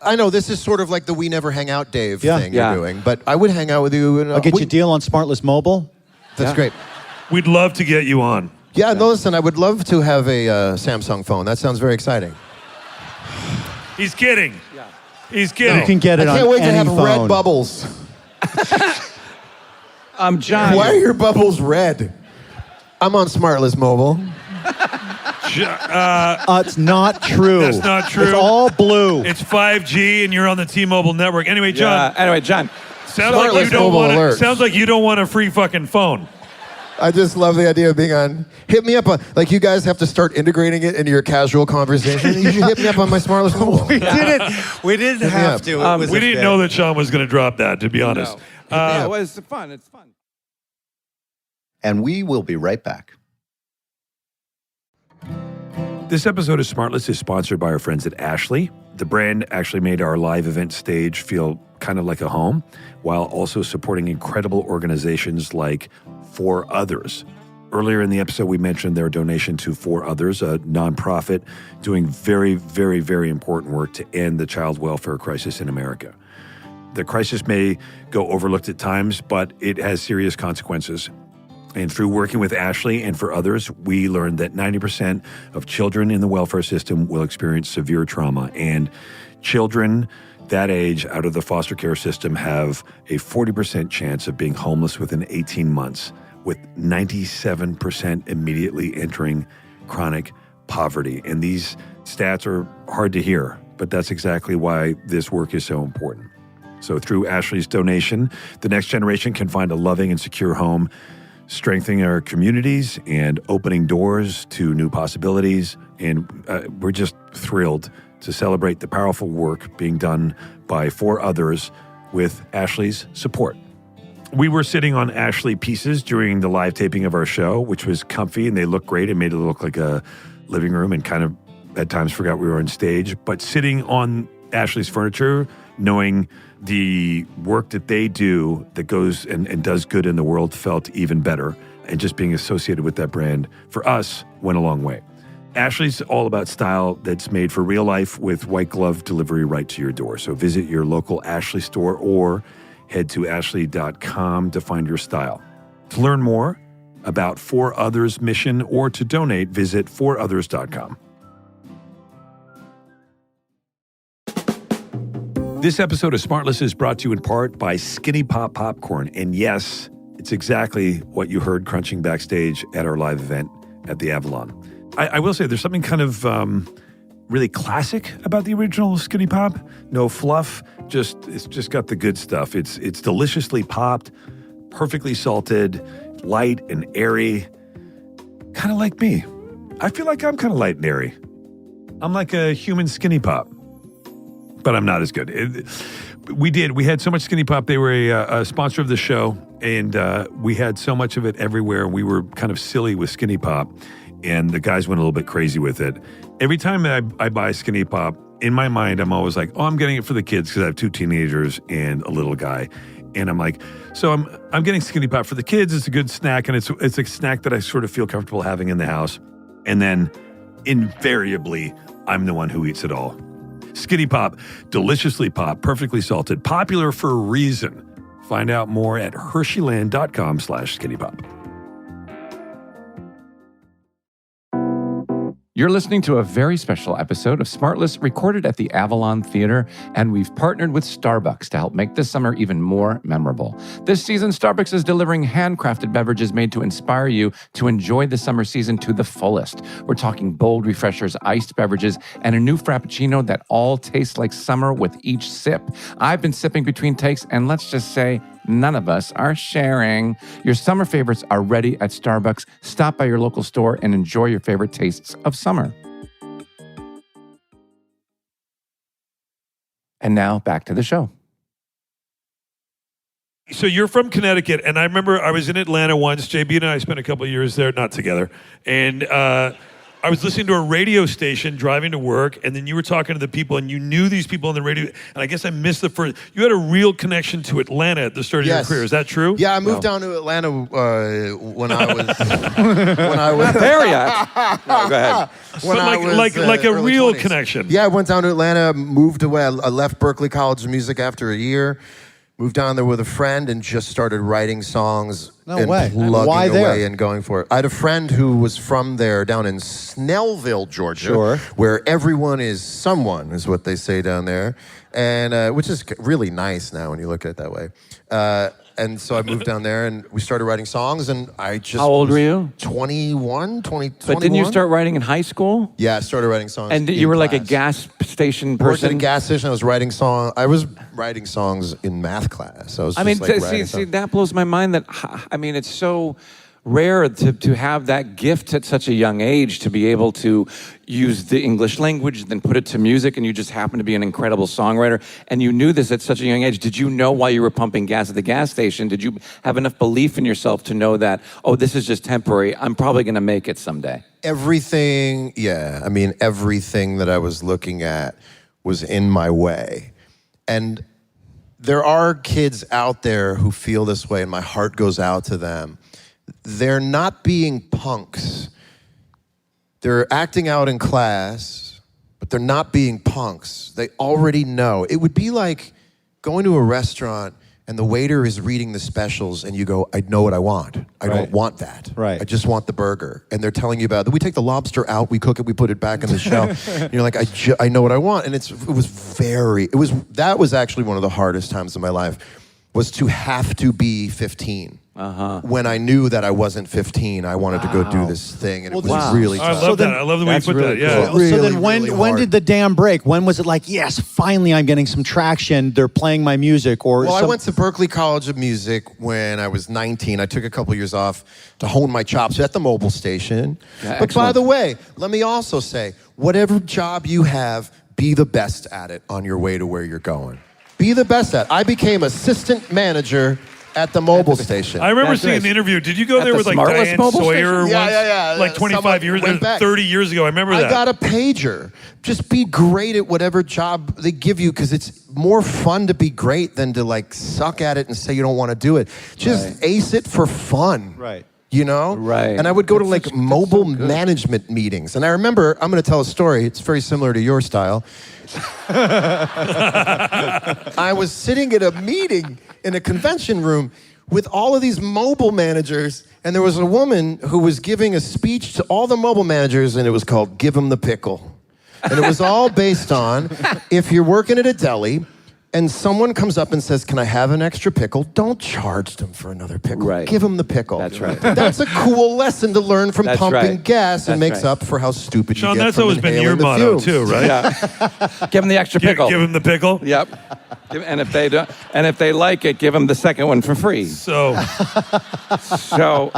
I know this is sort of like the We Never Hang Out Dave thing you're doing, but I would hang out with you. I'll get you a deal on SmartLess Mobile. That's great. We'd love to get you on. Yeah, no, listen, I would love to have a Samsung phone. That sounds very exciting. He's kidding. He's kidding. You can get it on I can't wait to any have phone. red bubbles. John. Why are your bubbles red? I'm on SmartLess Mobile. It's not true. That's not true. It's all blue. It's 5G, and you're on the T-Mobile network. Anyway, John. Sounds like you don't want a free fucking phone. I just love the idea of being on. Hit me up on, like you guys have to start integrating it into your casual conversation. You should hit me up on my SmartLess Mobile. We didn't have to. We didn't know that Sean was going to drop that, to be honest. No. It was fun. It's fun. And we will be right back. This episode of SmartLess is sponsored by our friends at Ashley. The brand actually made our live event stage feel kind of like a home, while also supporting incredible organizations like For Others. Earlier in the episode, we mentioned their donation to For Others, a nonprofit doing very, very, very important work to end the child welfare crisis in America. The crisis may go overlooked at times, but it has serious consequences. And through working with Ashley and For Others, we learned that 90% of children in the welfare system will experience severe trauma, and children that age out of the foster care system have a 40% chance of being homeless within 18 months, with 97% immediately entering chronic poverty. And these stats are hard to hear, but that's exactly why this work is so important. So through Ashley's donation, the next generation can find a loving and secure home, strengthening our communities and opening doors to new possibilities. And we're just thrilled to celebrate the powerful work being done by For Others with Ashley's support. We were sitting on Ashley pieces during the live taping of our show, which was comfy, and they looked great. It made it look like a living room, and kind of at times forgot we were on stage. But sitting on Ashley's furniture, knowing the work that they do that goes and does good in the world, felt even better. And just being associated with that brand, for us, went a long way. Ashley's all about style that's made for real life, with white glove delivery right to your door. So visit your local Ashley store or head to ashley.com to find your style. To learn more about For Others' mission or to donate, visit forothers.com. This episode of SmartLess is brought to you in part by Skinny Pop Popcorn. And yes, it's exactly what you heard crunching backstage at our live event at the Avalon. I will say there's something kind of really classic about the original Skinny Pop. No fluff, it's just got the good stuff. It's deliciously popped, perfectly salted, light and airy, kind of like me. I feel like I'm kind of light and airy. I'm like a human Skinny Pop, but I'm not as good. We had so much Skinny Pop. They were a sponsor of the show, and we had so much of it everywhere. We were kind of silly with Skinny Pop, and the guys went a little bit crazy with it. Every time I buy Skinny Pop, in my mind, I'm always like, oh, I'm getting it for the kids because I have 2 teenagers and a little guy. And I'm like, so I'm getting Skinny Pop for the kids. It's a good snack, and it's a snack that I sort of feel comfortable having in the house. And then invariably, I'm the one who eats it all. Skinny Pop, deliciously pop, perfectly salted, popular for a reason. Find out more at Hersheyland.com/skinnypop. You're listening to a very special episode of SmartLess recorded at the Avalon Theater, and we've partnered with Starbucks to help make this summer even more memorable. This season, Starbucks is delivering handcrafted beverages made to inspire you to enjoy the summer season to the fullest. We're talking bold refreshers, iced beverages, and a new Frappuccino that all taste like summer with each sip. I've been sipping between takes, and let's just say, none of us are sharing. Your summer favorites are ready at Starbucks. Stop by your local store and enjoy your favorite tastes of summer. And now back to the show. So you're from Connecticut, and I remember I was in Atlanta once. JB and I spent a couple of years there, not together, and I was listening to a radio station driving to work, and then you were talking to the people, and you knew these people on the radio, and I guess I missed the first. You had a real connection to Atlanta at the start of your career. Is that true? Yeah, I moved down to Atlanta when I was There yet? No, go ahead. when I was, like a early real 20s. connection. Yeah, I went down to Atlanta, moved away. I left Berklee College of Music after a year, moved down there with a friend, and just started writing songs and plugging Why there? away and going for it. I had a friend who was from there down in Snellville, Georgia, where everyone is someone, is what they say down there, and which is really nice now when you look at it that way. And so I moved down there, and we started writing songs, and I just... How old were you? 21. But didn't you start writing in high school? Yeah, I started writing songs. And you were like a gas station I worked at a person? gas station. I was writing songs in math class. I was just like writing see, that blows my mind that, I mean, it's so rare to have that gift at such a young age to be able to use the English language, then put it to music, and you just happen to be an incredible songwriter. And you knew this at such a young age. Did you know while you were pumping gas at the gas station, did you have enough belief in yourself to know that, oh, this is just temporary, I'm probably going to make it someday? Everything that I was looking at was in my way. And there are kids out there who feel this way, and my heart goes out to them. They're not being punks. They're acting out in class, but they're not being punks. They already know. It would be like going to a restaurant and the waiter is reading the specials and you go, I know what I want. I don't want that. Right. I just want the burger. And they're telling you about it. We take the lobster out, we cook it, we put it back in the shell. And you're like, I know what I want. And that was actually one of the hardest times in my life, was to have to be 15. When I knew that I wasn't 15, I wanted to go do this thing, and it was really tough. I love that. I love the way you put that. Yeah. So then when did the dam break? When was it like, yes, finally I'm getting some traction, they're playing my music? I went to Berklee College of Music when I was 19. I took a couple years off to hone my chops at the mobile station. Yeah, but by the way, let me also say, whatever job you have, be the best at it on your way to where you're going. Be the best at it. I became assistant manager at the mobile station. I remember seeing the interview. Did you go there with like Diane Sawyer once? Yeah. Like 25 years, 30 years ago. I remember that. I got a pager. Just be great at whatever job they give you, because it's more fun to be great than to like suck at it and say you don't want to do it. Just ace it for fun. Right. You know? Right. And I would go to like mobile management meetings. And I remember, I'm going to tell a story. It's very similar to your style. I was sitting at a meeting in a convention room with all of these mobile managers, and there was a woman who was giving a speech to all the mobile managers, and it was called Give 'em the Pickle. And it was all based on, if you're working at a deli, and someone comes up and says, can I have an extra pickle? Don't charge them for another pickle. Right. Give them the pickle. That's right. That's a cool lesson to learn from That's pumping right. gas, and That's makes right. up for how stupid Sean, you get that's from always been inhaling your the motto fumes. too, right? Yeah. Give him the extra pickle. Give him the pickle. Yep. And if they don't, and if they like it, give them the second one for free. So, So,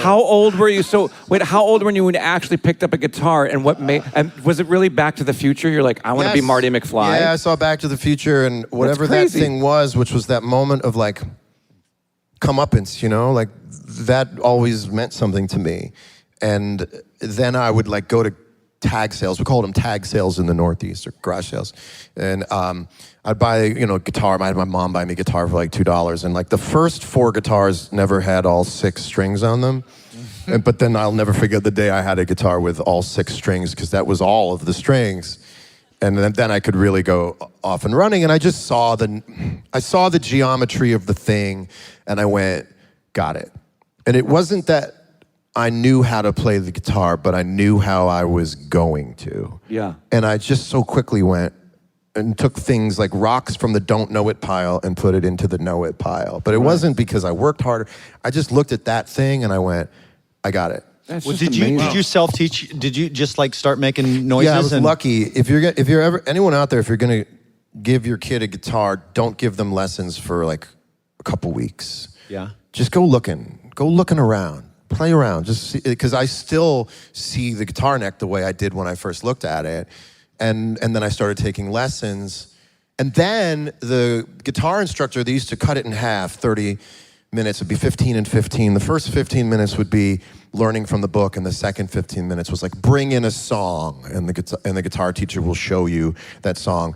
how old were you? So, wait, how old were you when you actually picked up a guitar? And what made? And was it really Back to the Future? You're like, I want to be Yes. Marty McFly. Yeah, I saw Back to the Future and whatever that crazy. thing was, which was that moment of like comeuppance, you know, like that always meant something to me. And then I would like go to tag sales. We called them tag sales in the Northeast, or garage sales. And I'd buy, a guitar. I had my mom buy me a guitar for like $2. And like the first 4 guitars never had all 6 strings on them. But then I'll never forget the day I had a guitar with all 6 strings, because that was all of the strings. And then I could really go off and running. And I just saw the geometry of the thing, and I went, got it. And it wasn't that I knew how to play the guitar, but I knew how I was going to. Yeah. And I just so quickly went and took things like rocks from the don't know it pile and put it into the know it pile. But it wasn't because I worked harder. I just looked at that thing and I went, I got it. That's Well, just did amazing. you self-teach? Did you just like start making noises? Yeah, I was and lucky. If you're ever anyone out there, if you're gonna give your kid a guitar, don't give them lessons for like a couple weeks. Yeah. Just go looking around, play around. Just because I still see the guitar neck the way I did when I first looked at it, and then I started taking lessons, and then the guitar instructor, they used to cut it in half. 30 minutes would be 15 and 15. The first 15 minutes would be learning from the book, and the second 15 minutes was like bring in a song, and the guitar teacher will show you that song.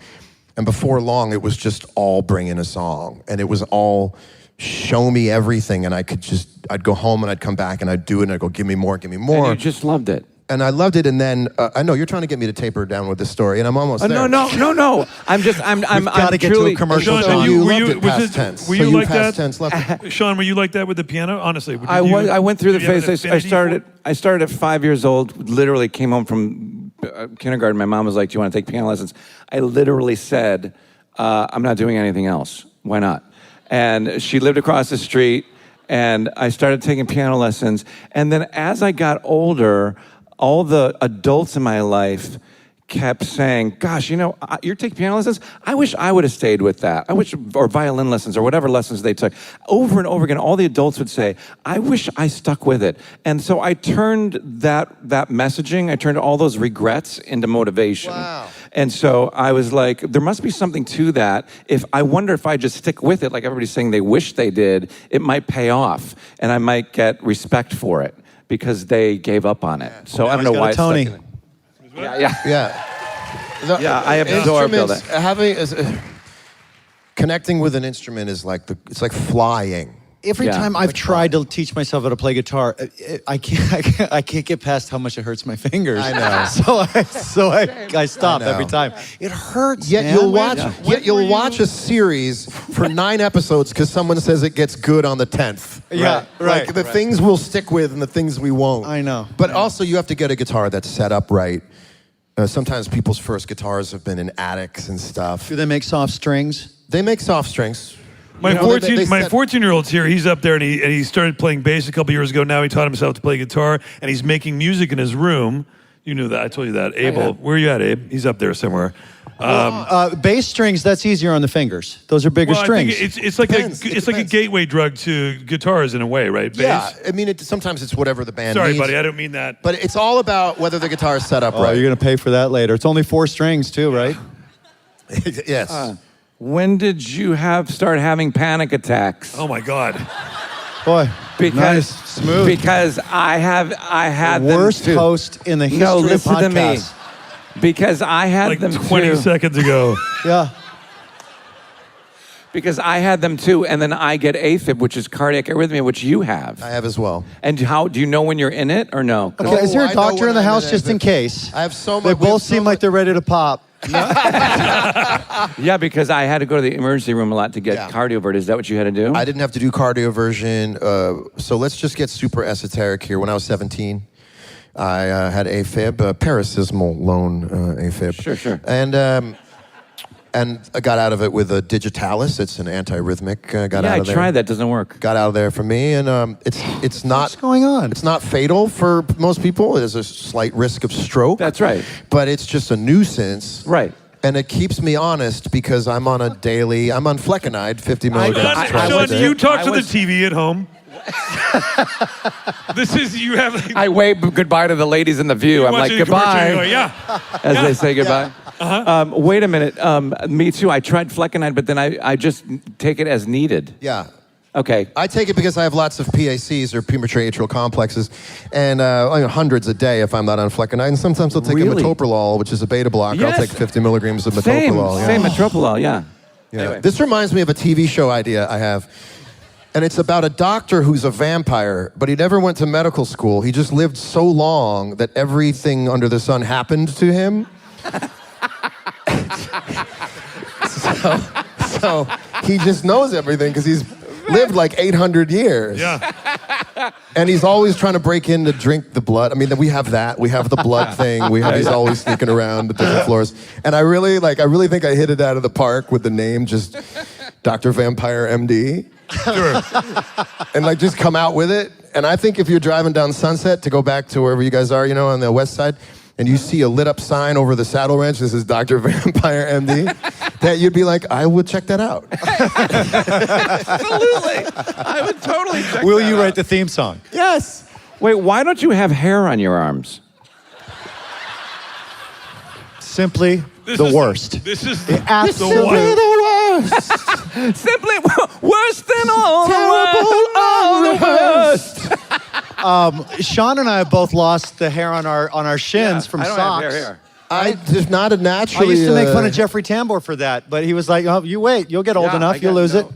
And before long, it was just all bring in a song, and it was all show me everything, and I'd go home and I'd come back and I'd do it, and I'd go, give me more. And you just loved it. And I loved it, and then I know you're trying to get me to taper down with this story, and I'm almost there. No. I'm gotta get to a truly commercial. Sean, So were you you- loved were it you- past was it- tense. were So you like past that? tense loved it. Sean, were you like that with the piano? Honestly, I went through the did you have phase. an I affinity started. I started at 5 years old. Literally came home from kindergarten. My mom was like, "Do you want to take piano lessons?" I literally said, "I'm not doing anything else. Why not?" And she lived across the street, and I started taking piano lessons. And then as I got older, all the adults in my life kept saying, gosh, you're taking piano lessons? I wish I would have stayed with that. Or violin lessons, or whatever lessons they took. Over and over again, all the adults would say, I wish I stuck with it. And so I turned that messaging, I turned all those regrets into motivation. Wow. And so I was like, there must be something to that. I wonder if I just stick with it, like everybody's saying they wish they did, it might pay off, and I might get respect for it, because they gave up on it. So I don't know he's got why a it's stuck Tony. in it. Yeah. Yeah. Yeah, I absorbed all Instruments, connecting with an instrument is like it's like flying. Every Yeah. time I've tried to teach myself how to play guitar, I can't get past how much it hurts my fingers. I know. So I stop I know. every time. It hurts. Yet man. you'll watch a series for 9 episodes because someone says it gets good on the 10th. Yeah, right. Like the things we'll stick with and the things we won't. I know. But also you have to get a guitar that's set up right. Sometimes people's first guitars have been in attics and stuff. Do they make soft strings? They make soft strings. My You know, they 14-year-old's here. He's up there, and he started playing bass a couple years ago. Now he taught himself to play guitar, and he's making music in his room. You knew that. I told you that. Abel, yeah. where are you at, Abe? He's up there somewhere. Bass strings, that's easier on the fingers. Those are bigger Well, I strings. think it's like Depends. it's like a gateway drug to guitars in a way, right? Bass. Yeah, I mean, sometimes it's whatever the band Sorry, needs. buddy, I don't mean that. But it's all about whether the guitar is set up Oh, right. you're going to pay for that later. It's only 4 strings too, right? Yes. When did you start having panic attacks? Oh my God. Boy, Because nice, smooth. Because I had Worst them too. host in the history No, of listen to me. podcasts. Because I had Like them 20 too. seconds ago. Yeah. Because I had them too, and then I get AFib, which is cardiac arrhythmia, which you have. I have as well. And how do you know when you're in it or no? 'Cause- Okay, is there I a know doctor when in the I'm house in it, just in but case? I have so much. They both seem like they're ready to pop. Yeah, because I had to go to the emergency room a lot to get Yeah. cardioverted. Is that what you had to do? I didn't have to do cardioversion. So let's just get super esoteric here. When I was 17, I had AFib, paroxysmal lone AFib. Sure. And I got out of it with a digitalis. It's an antiarrhythmic. Got yeah, out I of there. tried that. Doesn't work. Got out of there for me, and it's not. What's going on? It's not fatal for most people. There's a slight risk of stroke. That's right. But it's just a nuisance. Right. And it keeps me honest because I'm on fleckenide, 50 milligrams twice a Sean, day. you talk to the TV at home. You have. Like, I wave goodbye to the ladies in the view. I'm like, watching a commercial, goodbye. you go, yeah. As they say goodbye. Wait a minute. Me too. I tried fleckenide, but then I just take it as needed. Yeah. Okay. I take it because I have lots of PACs or premature atrial complexes, and hundreds a day if I'm not on fleckenide. And sometimes I'll take a metoprolol, which is a beta blocker. Yes. I'll take 50 milligrams of Same metoprolol. Same metoprolol, yeah. Anyway. This reminds me of a TV show idea I have. And it's about a doctor who's a vampire, but he never went to medical school. He just lived so long that everything under the sun happened to him. so he just knows everything because he's lived like 800 years. Yeah. And he's always trying to break in to drink the blood. I mean, we have that. We have the blood thing. He's always sneaking around the different floors. And I really think I hit it out of the park with the name, just Dr. Vampire MD. Sure. And like just come out with it. And I think if you're driving down Sunset to go back to wherever you guys are, on the west side, and you see a lit up sign over the Saddle Ranch, this is Dr. Vampire MD, that you'd be like, I would check that out. Absolutely. I would totally check Will that you out. write the theme song? Yes. Wait, why don't you have hair on your arms? Simply This the is- worst. This is Absolutely the one. the worst. Simply worse than all the worst. Sean and I have both lost the hair on our shins from I don't socks. have hair here. I just not a I naturally. used to make fun of Jeffrey Tambor for that, but he was like, "Oh, you wait, you'll get old Yeah, enough, I you'll got- lose no, it."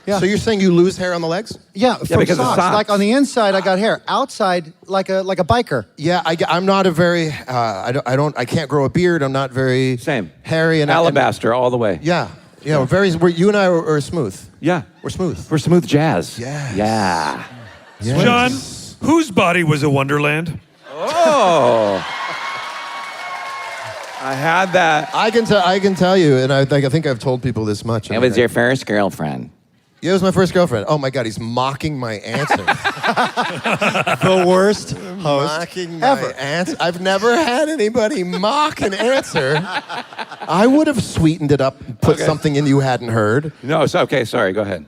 yeah. So you're saying you lose hair on the legs? Yeah, from because of socks. socks. Like on the inside, I got hair. Outside, like a biker. Yeah, I'm not a very. I can't grow a beard. I'm not very Same. hairy and Alabaster all the way. Yeah, you and I are smooth. Yeah. We're smooth. We're smooth jazz. Yes. Yeah. Sean, whose body was a wonderland? Oh. I had that. I can tell you, and I think I've told people this much. It was your first girlfriend. Yeah, it was my first girlfriend. Oh my God, he's mocking my answer. The worst host Mocking my ever. answer. I've never had anybody mock an answer. I would have sweetened it up and put something in you hadn't heard. No, it's okay. Sorry. Go ahead.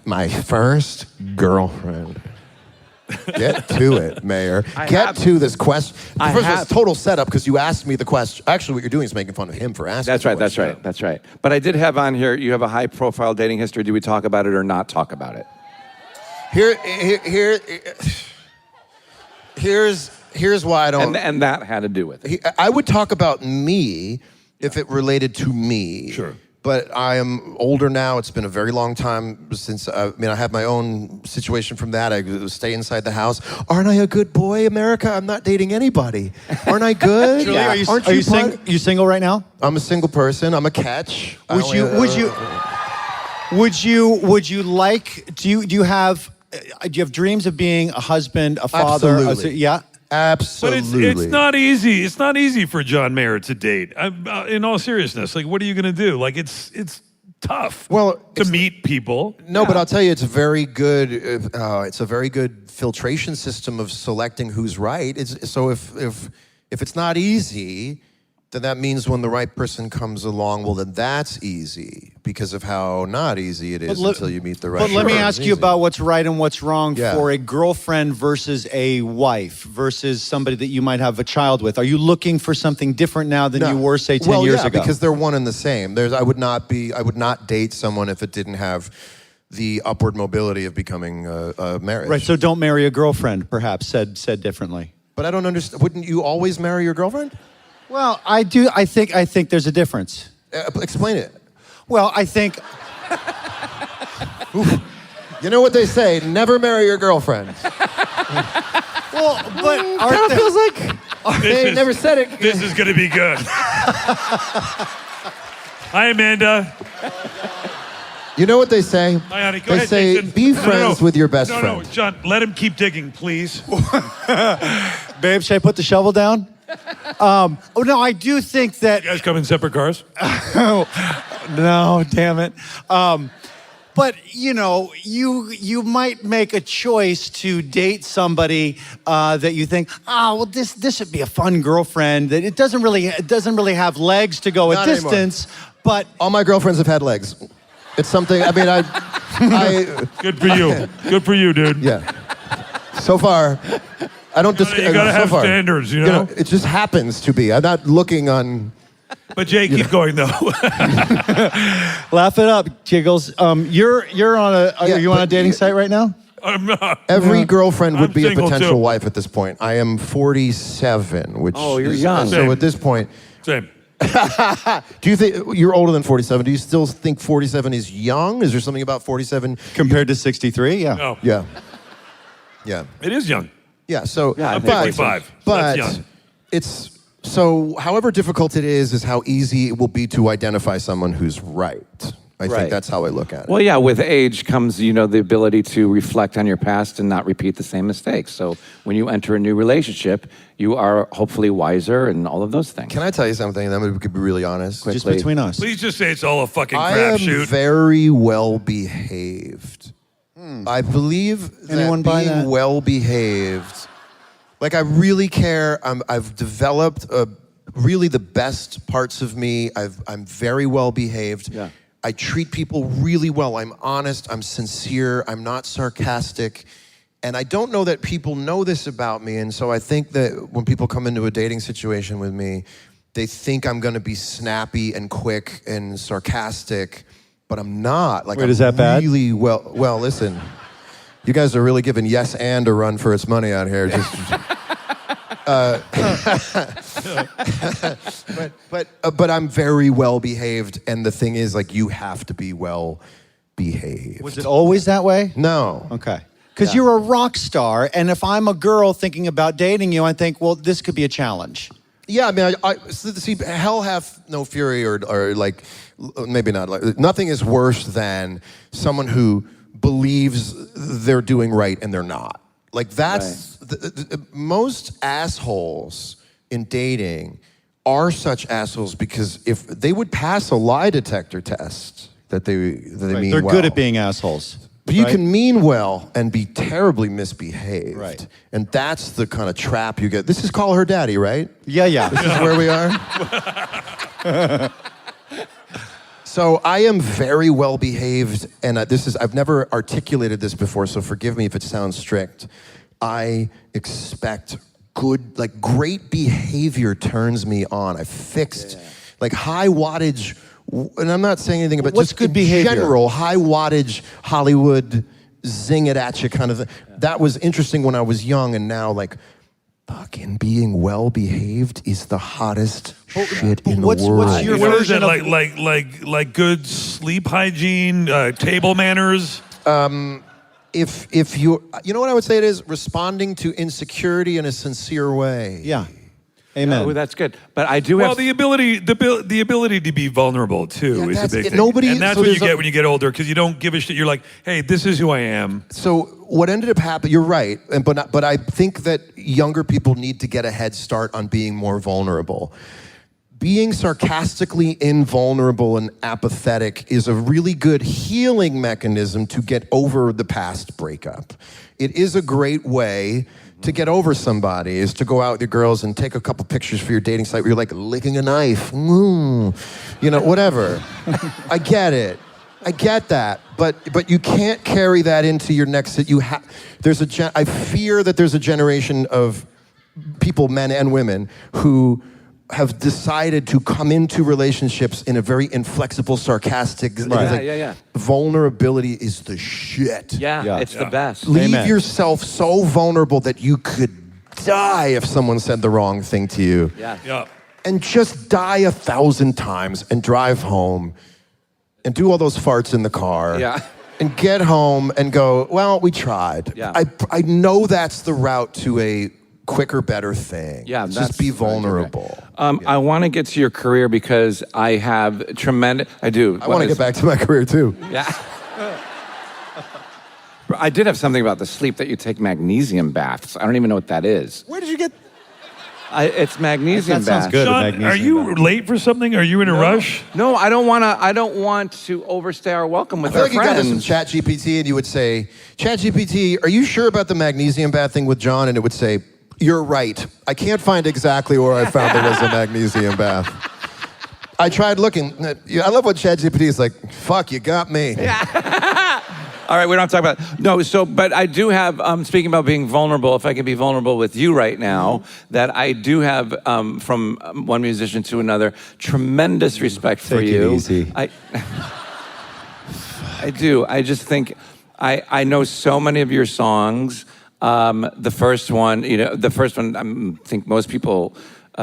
My first girlfriend. Get to it, Mayor. Get to this question. First of all, it's total setup because you asked me the question. Actually, what you're doing is making fun of him for asking. That's right. That's right. That's right. But I did have on here, you have a high-profile dating history. Do we talk about it or not talk about it? Here's why I don't. And that had to do with it. I would talk about me if it related to me. Sure. But I am older now. It's been a very long time since, I have my own situation from that. I stay inside the house. Aren't I a good boy, America? I'm not dating anybody. Aren't I good? Julie, are you, Aren't are you, part- you single right now? I'm a single person. I'm a catch. Would you like? Do you have dreams of being a husband, a father? Absolutely. Yeah. But Absolutely. it's not easy. It's not easy for John Mayer to date. In all seriousness, like, what are you going to do? Like, it's tough. Well, to meet people. No, but I'll tell you, it's a very good. It's a very good filtration system of selecting who's right. So if it's not easy, then that means when the right person comes along, well, then that's easy because of how not easy it is until you meet the right. But let me person. ask It's you easy. about what's right and what's wrong Yeah. for a girlfriend versus a wife versus somebody that you might have a child with. Are you looking for something different now than you were, say, 10 years ago? because they're one and the same. I would not date someone if it didn't have the upward mobility of becoming a marriage. Right. So don't marry a girlfriend, perhaps said differently. But I don't understand. Wouldn't you always marry your girlfriend? Well, I do. I think there's a difference. Explain it. Well, I think. You know what they say? Never marry your girlfriend. Well, but Kind of feels like they never said it. This is going to be good. Hi, Amanda. You know what they say? Hi, honey. Go They ahead, say Jason. be No, friends with your best No, friend. John, let him keep digging, please. babe, should I put the shovel down? Oh no, I do think that. You guys come in separate cars? No, damn it. But you might make a choice to date somebody that you think, well, this would be a fun girlfriend. That it doesn't really have legs to go Not a anymore. distance. But All my girlfriends have had legs. It's something. I mean, I Good for you. Good for you, dude. yeah. So far, I don't. You gotta have standards, you know? It just happens to be. I'm not looking on. But Jay, keep going though. laugh it up, Jiggles. You're on are you on a dating site right now? I'm not. Every girlfriend would I'm be a single, potential too. wife at this point. I am 47, which Oh, you're is, young. So Same. at this point, Same. do you think you're older than 47? Do you still think 47 is young? Is there something about 47 Compared to 63, yeah. No. Yeah. Yeah. It is young. Yeah. So, Yeah, I I'm think 55. but That's young. it's so. However difficult it is how easy it will be to identify someone who's right. I Right. think that's how I look at it. Well, yeah, with age comes, the ability to reflect on your past and not repeat the same mistakes. So when you enter a new relationship, you are hopefully wiser and all of those things. Can I tell you something? I'm going to be really honest. Just between us. Please just say it's all a fucking I am crapshoot. very well behaved. I believe that Anyone buy being that? well behaved, like I really care. I've developed really the best parts of me. I'm very well behaved. Yeah. I treat people really well. I'm honest. I'm sincere. I'm not sarcastic. And I don't know that people know this about me. And so I think that when people come into a dating situation with me, they think I'm going to be snappy and quick and sarcastic, but I'm not. Like, Wait, I'm is that bad? really well, listen, you guys are really giving yes and a run for its money out here. But I'm very well behaved, and the thing is, like, you have to be well behaved. Was it always that way? No. Okay. Because you're a rock star, and if I'm a girl thinking about dating you, I think, well, this could be a challenge. Yeah, I mean, see, hell hath no fury, or like, maybe not. Like, nothing is worse than someone who believes they're doing right and they're not. Like, that's most assholes in dating are such assholes because if they would pass a lie detector test, that they mean They're well. good at being assholes. But you right? can mean well and be terribly misbehaved. Right. And that's the kind of trap you get. This is Call Her Daddy, right? Yeah. This is where we are. So I am very well behaved, and I've never articulated this before, so forgive me if it sounds strict. I expect great behavior turns me on. I fixed like high wattage, and I'm not saying anything about What's just good in behavior? general, high wattage Hollywood zing it at you kind of thing. That was interesting when I was young, and now like fucking being well behaved is the hottest shit in the what's world. your What is version that of like good sleep hygiene, table manners? If you know what I would say it is? Responding to insecurity in a sincere way. Yeah. Amen. Oh, that's good. But I do Well, have... the ability to be vulnerable too Yeah, is a that's big it. thing. Nobody- and that's so what you there's get when you get older because you don't give a shit. You're like, hey, this is who I am. So what ended up happening, you're right, but I think that younger people need to get a head start on being more vulnerable. Being sarcastically invulnerable and apathetic is a really good healing mechanism to get over the past breakup. It is a great way to get over somebody, is to go out with your girls and take a couple pictures for your dating site where you're like licking a knife. Whatever. I get it. I get that, but you can't carry that into your next. I fear that there's a generation of people, men and women, who have decided to come into relationships in a very inflexible, sarcastic. Right. Yeah. Vulnerability is the shit. Yeah, it's the best. Leave Amen. yourself so vulnerable that you could die if someone said the wrong thing to you. Yeah. And just die 1,000 times and drive home and do all those farts in the car. Yeah. And get home and go, well, we tried. Yeah. I know that's the route to a quicker, better thing. Yeah, just be vulnerable. I want to get to your career because I have tremendous... I do. I want to get back to my career too. Yeah. I did have something about the sleep that you take magnesium baths. I don't even know what that is. Where did you get? It's magnesium That sounds bath. good. Sean, magnesium are you bath. late for something? Are you in a rush? No, I don't want to overstay our welcome with I feel our like you got this from friends. ChatGPT and you would say, ChatGPT, are you sure about the magnesium bath thing with John? And it would say, you're right. I can't find exactly where I found there was a magnesium bath. I tried looking. I love what ChatGPT is like, fuck, you got me. All right, we don't have to talk about no. So, but I do have. Speaking about being vulnerable, if I can be vulnerable with you right now, that I do have from one musician to another tremendous respect for Take it you. easy. I do. I just think I know so many of your songs. The first one, I think most people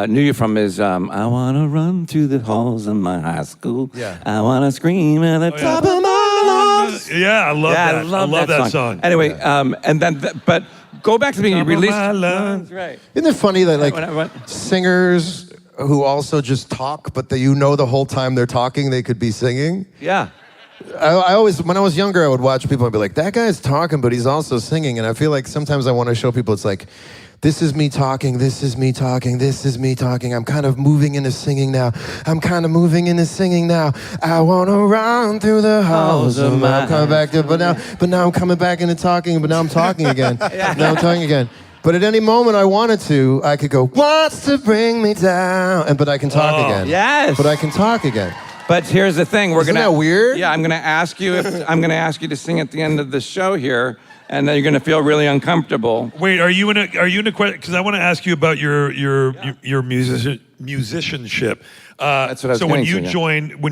knew you from is I wanna run through the halls of my high school. Yeah. I wanna scream at the top of my lungs. Yeah, I love that. I love that song. Anyway, and then, but go back to being Top of released. my lungs. That's right. Isn't it funny that like What? singers who also just talk, but the whole time they're talking, they could be singing? Yeah. I always, when I was younger, I would watch people and be like, that guy's talking, but he's also singing. And I feel like sometimes I want to show people it's like, this is me talking, this is me talking, this is me talking. I'm kind of moving into singing now. I'm kind of moving into singing now. I want to run through the halls of my... I'm coming back to, but now I'm coming back into talking, but now I'm talking again. Now I'm talking again. But at any moment I wanted to, I could go, wants to bring me down, but I can talk again. Yes. But I can talk again. But here's the thing: Isn't that weird? Yeah, I'm gonna ask you to sing at the end of the show here, and then you're gonna feel really uncomfortable. Wait, are you in a question? Because I want to ask you about your musicianship. That's what I was So when getting you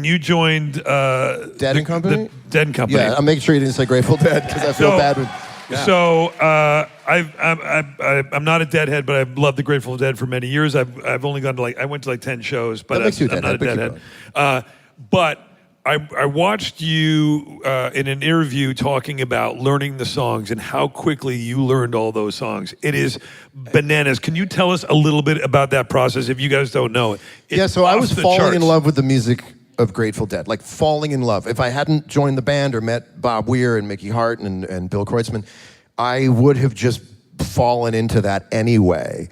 to, joined Dead and Company? the Dead and Company. Yeah, I'm making sure you didn't say Grateful Dead because I feel bad with... So I'm not a Deadhead, but I've loved the Grateful Dead for many years. I've only gone to I went to 10 shows, but That makes you a I'm not a Deadhead, Deadhead. But I watched you in an interview talking about learning the songs and how quickly you learned all those songs. It is bananas. Can you tell us a little bit about that process if you guys don't know it? Yeah, so I was off the falling in charts. love with the music of Grateful Dead, like falling in love. If I hadn't joined the band or met Bob Weir and Mickey Hart and Bill Kreutzmann, I would have just fallen into that anyway.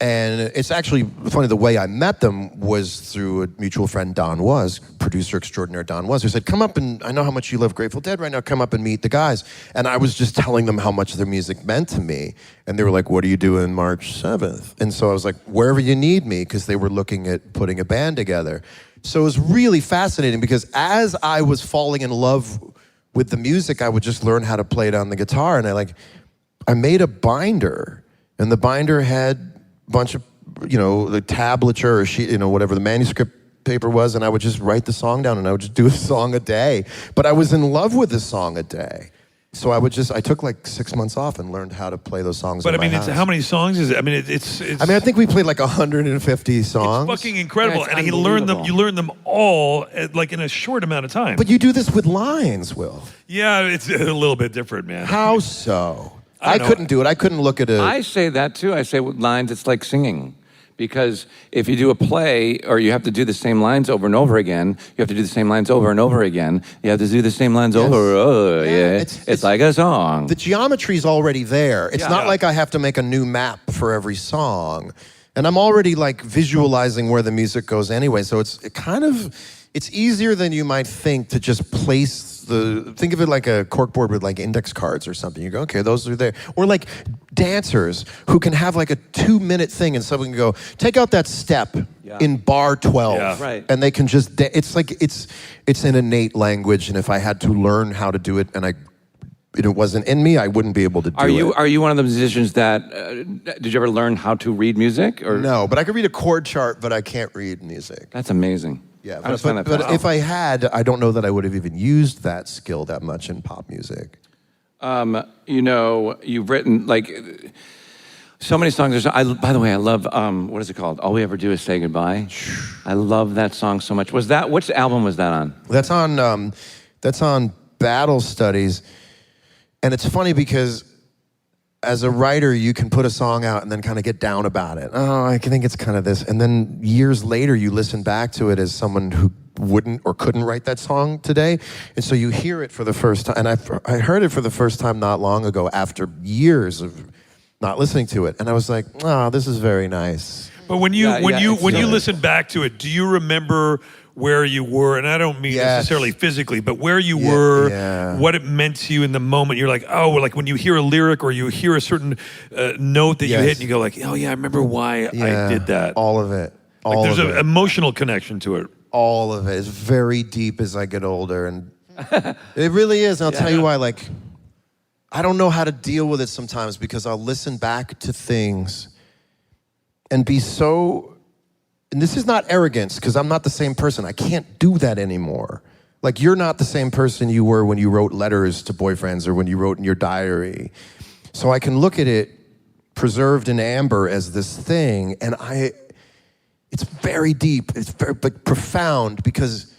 And it's actually funny, the way I met them was through a mutual friend, Don Was, producer extraordinaire Don Was, who said, come up and, I know how much you love Grateful Dead right now, come up and meet the guys. And I was just telling them how much their music meant to me. And they were like, what are you doing March 7th? And so I was like, wherever you need me, because they were looking at putting a band together. So it was really fascinating because as I was falling in love with the music, I would just learn how to play it on the guitar. And I made a binder, and the binder had bunch of, the tablature or sheet, whatever the manuscript paper was, and I would just write the song down, and I would just do a song a day. But I was in love with the song a day. So I took 6 months off and learned how to play those songs. But in my it's house. how many songs is it? I mean, it's I think we played 150 songs. it's fucking incredible. Yeah, it's And you learn them. unbelievable. You learn them all in a short amount of time. But you do this with lines, Will. Yeah, it's a little bit different, man. How so? I I don't know. couldn't do it. I couldn't look at a... I say that too. I say with lines, it's like singing. Because if you do a play, or you have to do the same lines over and over again, you have to do the same lines over and over again. You have to do the same lines over. Yeah, it's like a song. The geometry's already there. It's not Yeah. like I have to make a new map for every song. And I'm already visualizing where the music goes anyway. So it's easier than you might think to just place think of it like a corkboard with index cards or something. You go, okay, those are there. Or dancers who can have a 2-minute thing and someone can go, take out that step in bar 12. Yeah. Right. And they can just, it's an innate language. And if I had to learn how to do it and it wasn't in me, I wouldn't be able to do it. Are you one of the musicians that, did you ever learn how to read music? Or? No, but I can read a chord chart, but I can't read music. That's amazing. Yeah, I just find that but fascinating. if I had, I don't know that I would have even used that skill that much in pop music. You've written so many songs. By the way, I love what is it called? All We Ever Do Is Say Goodbye. I love that song so much. Which album was that on? That's on Battle Studies, and it's funny because as a writer, you can put a song out and then kind of get down about it. Oh, I think it's kind of this. And then years later, you listen back to it as someone who wouldn't or couldn't write that song today. And so you hear it for the first time. And I heard it for the first time not long ago after years of not listening to it. And I was like, oh, this is very nice. But when you it's listen back to it, do you remember where you were? And I don't mean necessarily physically, but where you were, what it meant to you in the moment. You're like, oh, like when you hear a lyric or you hear a certain note that you hit, and you go like, oh yeah, I remember why I did that. All of it. Like there's an emotional connection to it. All of it is very deep as I get older, and it really is. And I'll tell you why. Like, I don't know how to deal with it sometimes because I'll listen back to things and be so. And this is not arrogance because I'm not the same person. I can't do that anymore. Like, you're not the same person you were when you wrote letters to boyfriends or when you wrote in your diary. So I can look at it preserved in amber as this thing, and it's very deep. It's very profound because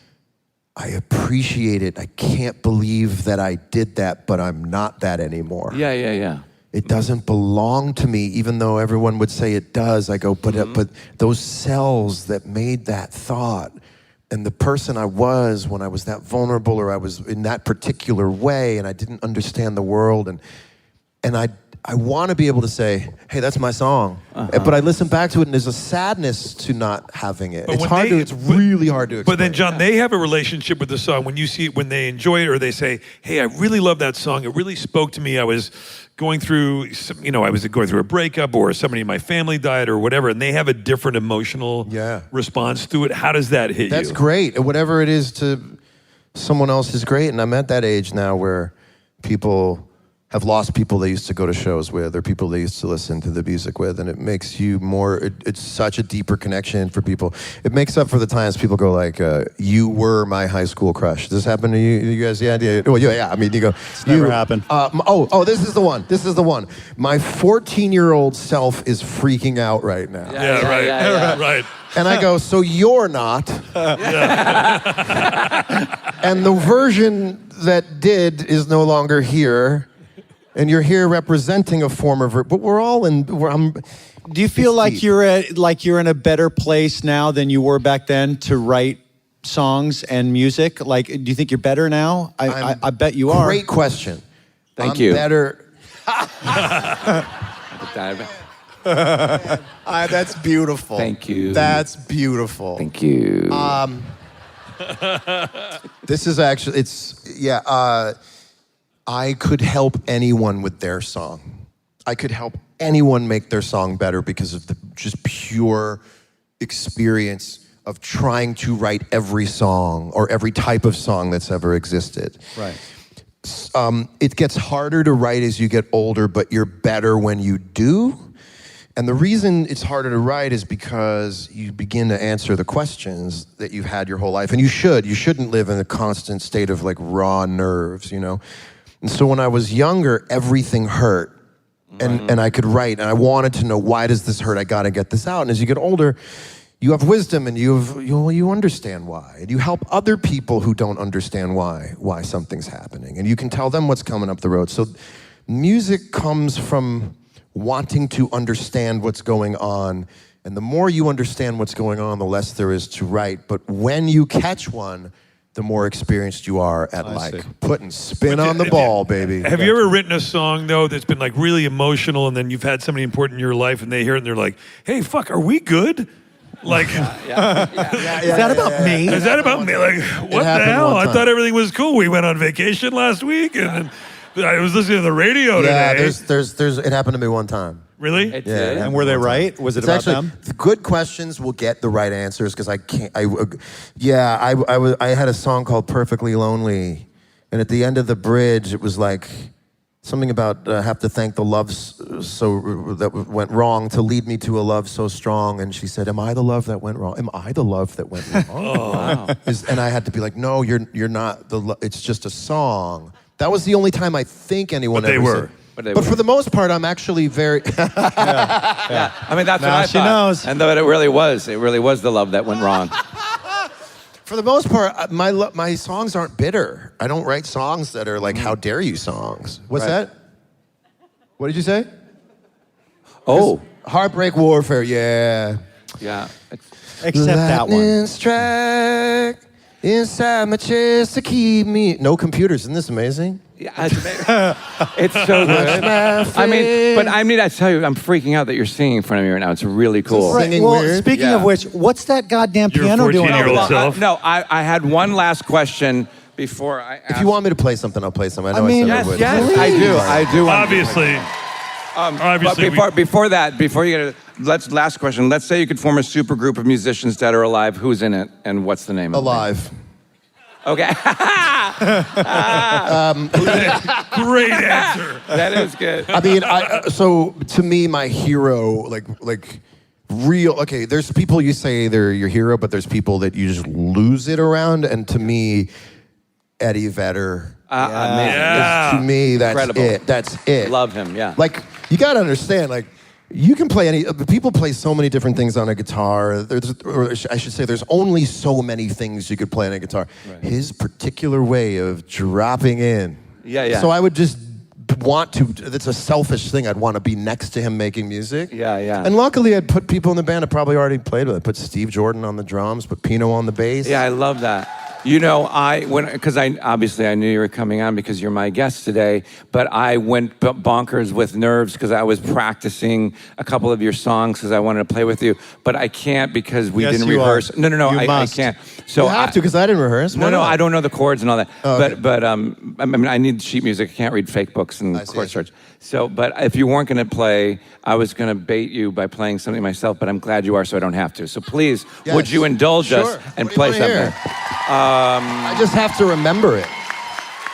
I appreciate it. I can't believe that I did that, but I'm not that anymore. Yeah. It doesn't belong to me, even though everyone would say it does. I go, but those cells that made that thought and the person I was when I was that vulnerable or I was in that particular way and I didn't understand the world and I want to be able to say, hey, that's my song. But I listen back to it and there's a sadness to not having it. It's really hard to explain. But then, John, they have a relationship with the song. When you see it, when they enjoy it or they say, hey, I really love that song. It really spoke to me. I was going through a breakup or somebody in my family died or whatever, and they have a different emotional response to it. How does that hit you? That's great. Whatever it is to someone else is great. And I'm at that age now where people have lost people they used to go to shows with or people they used to listen to the music with, and it makes you more, it's such a deeper connection for people. It makes up for the times people go like, you were my high school crush. Does this happen to you guys? Yeah. Well, yeah, I mean, you go. It's never happened. This is the one. My 14-year-old self is freaking out right now. Right. And I go, so you're not. And the version that did is no longer here. And you're here representing a former but we're all in. Do you feel like you're in a better place now than you were back then to write songs and music? Like, do you think you're better now? I bet you are. Great question. Thank you. Better. That's beautiful. Thank you. That's beautiful. Thank you. This is actually, I could help anyone with their song. I could help anyone make their song better because of the just pure experience of trying to write every song or every type of song that's ever existed. Right. It gets harder to write as you get older, but you're better when you do. And the reason it's harder to write is because you begin to answer the questions that you've had your whole life. And you shouldn't live in a constant state of like raw nerves, you know? And so when I was younger, everything hurt. And I could write, and I wanted to know, why does this hurt? I gotta get this out. And as you get older, you have wisdom and you understand why. And you help other people who don't understand why something's happening. And you can tell them what's coming up the road. So music comes from wanting to understand what's going on. And the more you understand what's going on, the less there is to write. But when you catch one, the more experienced you are at putting spin on the ball, baby. Have you ever written a song, though, that's been like really emotional and then you've had somebody important in your life and they hear it and they're like, hey, fuck, are we good? Like, Is that about me? Is that about me? Like, what the hell? I thought everything was cool. We went on vacation last week and I was listening to the radio today. It happened to me one time. Really? It did. And were they right? Was it about them? The good questions will get the right answers because I can't. I had a song called "Perfectly Lonely," and at the end of the bridge, it was like something about have to thank the love that went wrong to lead me to a love so strong. And she said, "Am I the love that went wrong? Am I the love that went wrong?" Oh, wow. And I had to be like, "No, you're not the. It's just a song." That was the only time I think anyone ever said. But for the most part, I'm actually very. I mean, that's what I thought. She knows. And though it really was the love that went wrong. For the most part, my songs aren't bitter. I don't write songs that are like "How dare you" songs. What's that? What did you say? Oh, Heartbreak Warfare. Yeah. yeah. Except that one. Lightning strike inside my chest to keep me. No computers, isn't this amazing? Yeah, it's so good. I mean, but I tell you, I'm freaking out that you're singing in front of me right now. It's really cool. Right. Singing Well, weird? speaking of which, what's that goddamn Your piano doing? 14-year-old self. No, I had one last question before I asked. If you want me to play something, I'll play something. I know I, mean, said Yes, I would. yes, I do. Obviously. But before you get it, last question. Let's say you could form a super group of musicians dead or alive. Who's in it, and what's the name of it? Alive. Okay. Great answer. That is good. I mean, so to me, my hero, like real. Okay, there's people you say they're your hero, but there's people that you just lose it around. And to me, Eddie Vedder. Amazing. Yeah. To me, that's Incredible. it. That's it. Love him, yeah. Like, you gotta understand, like, you can play people play so many different things on a guitar. Or I should say, there's only so many things you could play on a guitar. Right. His particular way of dropping in. Yeah. So I would just want to, it's a selfish thing, I'd want to be next to him making music. Yeah. And luckily, I'd put people in the band I probably already played with. I put Steve Jordan on the drums, put Pino on the bass. Yeah, I love that. You know, because I knew you were coming on because you're my guest today, but I went bonkers with nerves because I was practicing a couple of your songs because I wanted to play with you, but I can't because we Yes, didn't you rehearse. are. No, You I must. can't. So You have to, because I didn't rehearse. Why No, not? I don't know the chords and all that. Oh, okay. But I mean, I need sheet music. I can't read fake books and chord charts. So, but if you weren't going to play, I was going to bait you by playing something myself. But I'm glad you are, so I don't have to. So please, Yes. would you indulge us Sure. and What do play you wanna something? hear? I just have to remember it.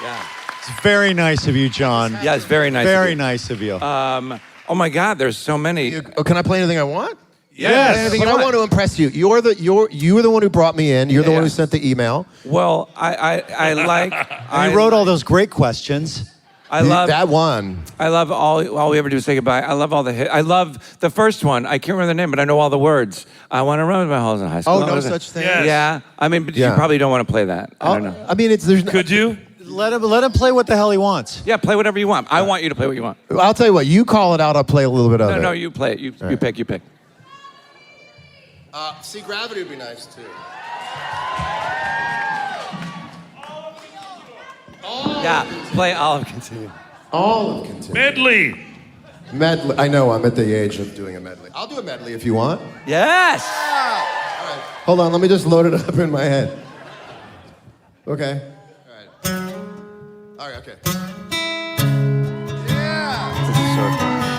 Yeah. It's very nice of you, John. Yeah, it's very nice. Very of you. nice of you. Oh my God, there's so many. Can I play anything I want? Yes. But I want to impress you. You were the one who brought me in. You're the one who sent the email. Well, I like. And he wrote all those great questions. I love that one. I love all we ever do is say goodbye. I love all the hits. I love the first one. I can't remember the name, but I know all the words. I want to run with my halls in high school. Oh, no such thing. Yes. Yeah. I mean, but you Yeah. probably don't want to play that. I don't know. I mean, Could you? Let him play what the hell he wants. Yeah, play whatever you want. I want you to play what you want. I'll tell you what. You call it out. I'll play a little bit of it. No, you play it. You pick. You pick. See, Gravity would be nice too. Yeah, play Olive Continue. All of Continue. Medley. Medley. I know. I'm at the age of doing a medley. I'll do a medley if you want. Yes. Hold on. Let me just load it up in my head. Okay. All right. All right. Okay. Yeah.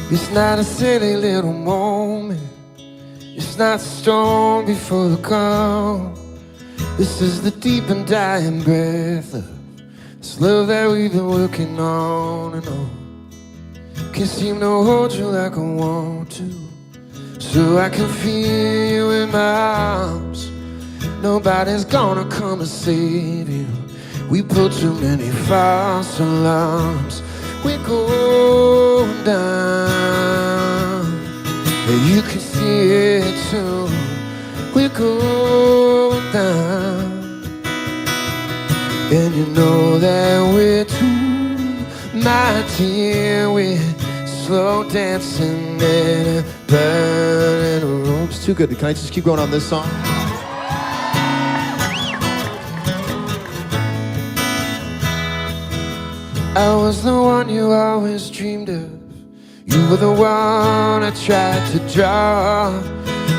It's not a silly little moment. It's not the storm before the calm. This is the deep and dying breath of this love that we've been working on and on. Can't seem to hold you like I want to, so I can feel you in my arms. Nobody's gonna come and save you. We put too many false alarms. We're going down, and you can see it too. We're going down, and you know that we're too, my dear. We're slow dancing in a burning room. It's too good. Can I just keep going on this song? I was the one you always dreamed of. You were the one I tried to draw.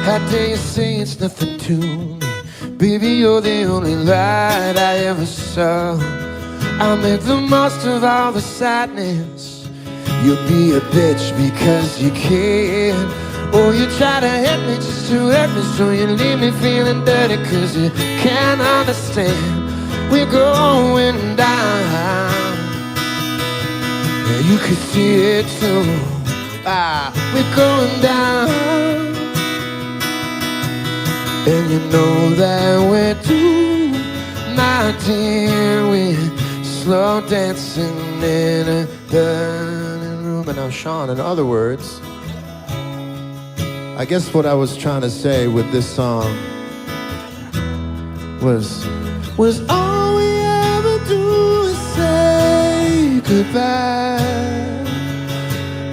How dare you say it's nothing to me? Baby, you're the only light I ever saw. I'll make the most of all the sadness. You'll be a bitch because you can. Or you try to hit me just to hurt me, so you leave me feeling dirty cause you can't understand. We're going down. Yeah, you could see it too. We're going down, and you know that we're due, my dear. We're slow dancing in a burning room. And now, Sean, in other words, I guess what I was trying to say with this song was all we ever do is say goodbye.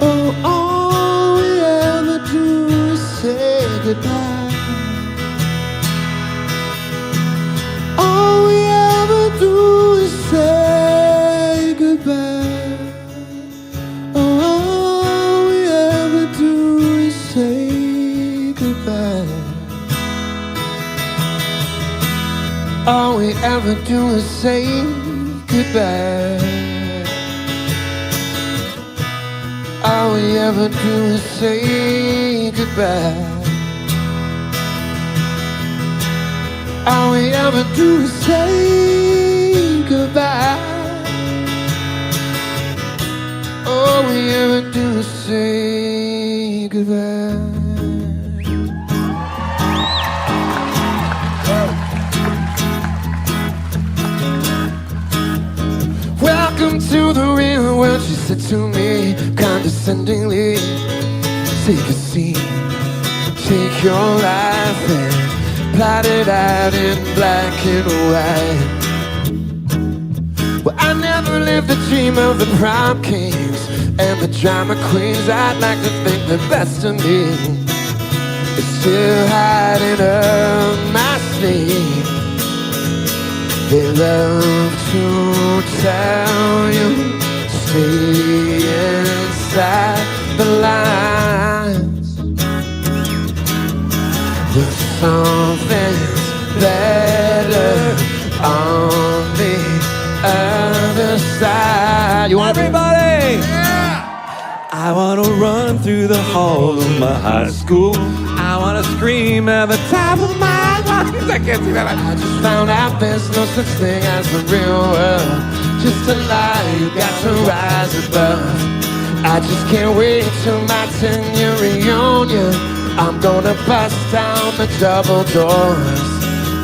Oh, all we ever do is say goodbye. All we ever do is say goodbye. Oh, all we ever do is say goodbye. All we ever do is say goodbye. All we ever do is say goodbye. All we ever do is say goodbye. All we ever do is say goodbye. Welcome to the real world, she said to me condescendingly. Take a seat, take your life and plot it out in black and white. Well, I never lived the dream of the prom kings and the drama queens. I'd like to think the best of me is still hiding up my sleeve. They love to tell you to stay inside the lines. There's something better on the other side. You want Everybody! Yeah! I want to run through the halls of my high school. I want to scream at the top of my lungs. I can't see that. I just found out there's no such thing as the real world. Just a lie you got to rise above. I just can't wait till my 10-year reunion. I'm gonna bust down the double doors.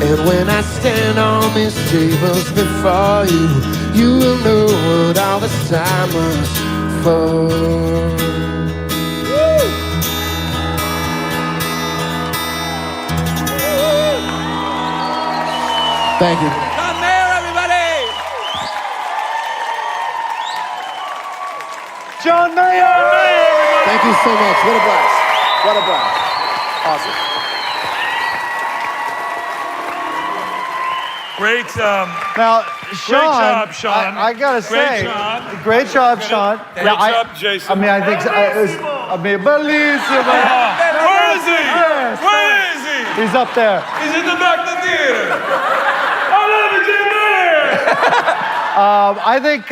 And when I stand on these tables before you, you will know what all this time was for. Thank you. John Mayer, everybody! John Mayer! Thank you so much. What a blast. What a blast. Awesome. Great. Now, Sean, job, Sean. I gotta say, job. great job, Sean. Great Now, job, Jason. I mean, I think, bellissimo. Where is he? Yes. Where is he? He's up there. He's in the back of the theater. I love you, Jim Mayer. I think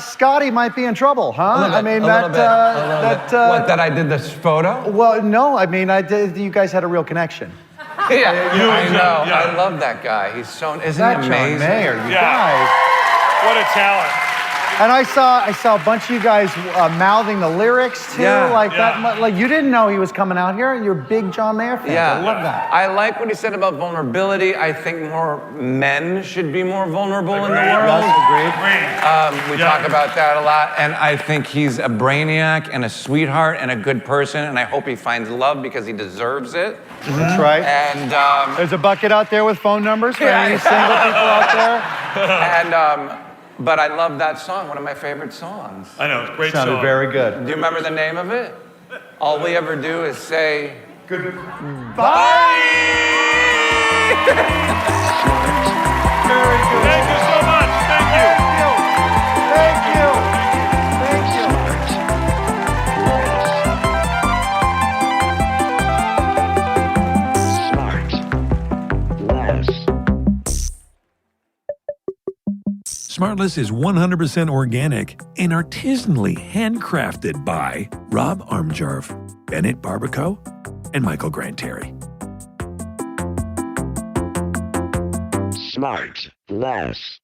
Scotty might be in trouble, huh? I mean, what, that I did this photo? Well, no, I mean, you guys had a real connection. Yeah, You I and know. John, yeah. I love that guy. He's so, isn't That he John amazing? Mayer, you Yeah. guys. What a talent. And I saw a bunch of you guys mouthing the lyrics too, Yeah. like Yeah. that. Like you didn't know he was coming out here, and you're a big John Mayer fan. Yeah, I love that. I like what he said about vulnerability. I think more men should be more vulnerable in the world. Agreed. We Yeah. talk about that a lot, and I think he's a brainiac and a sweetheart and a good person, and I hope he finds love because he deserves it. That's right. And There's a bucket out there with phone numbers for Yeah. any single people out there. but I love that song. One of my favorite songs. I know. Great Sounded song. very good. Do you remember the name of it? All we ever do is say Thank you so much. Thank you. Thank you. Thank you. SmartLess is 100% organic and artisanally handcrafted by Rob Armjarv, Bennett Barbaco, and Michael Granteri. SmartLess.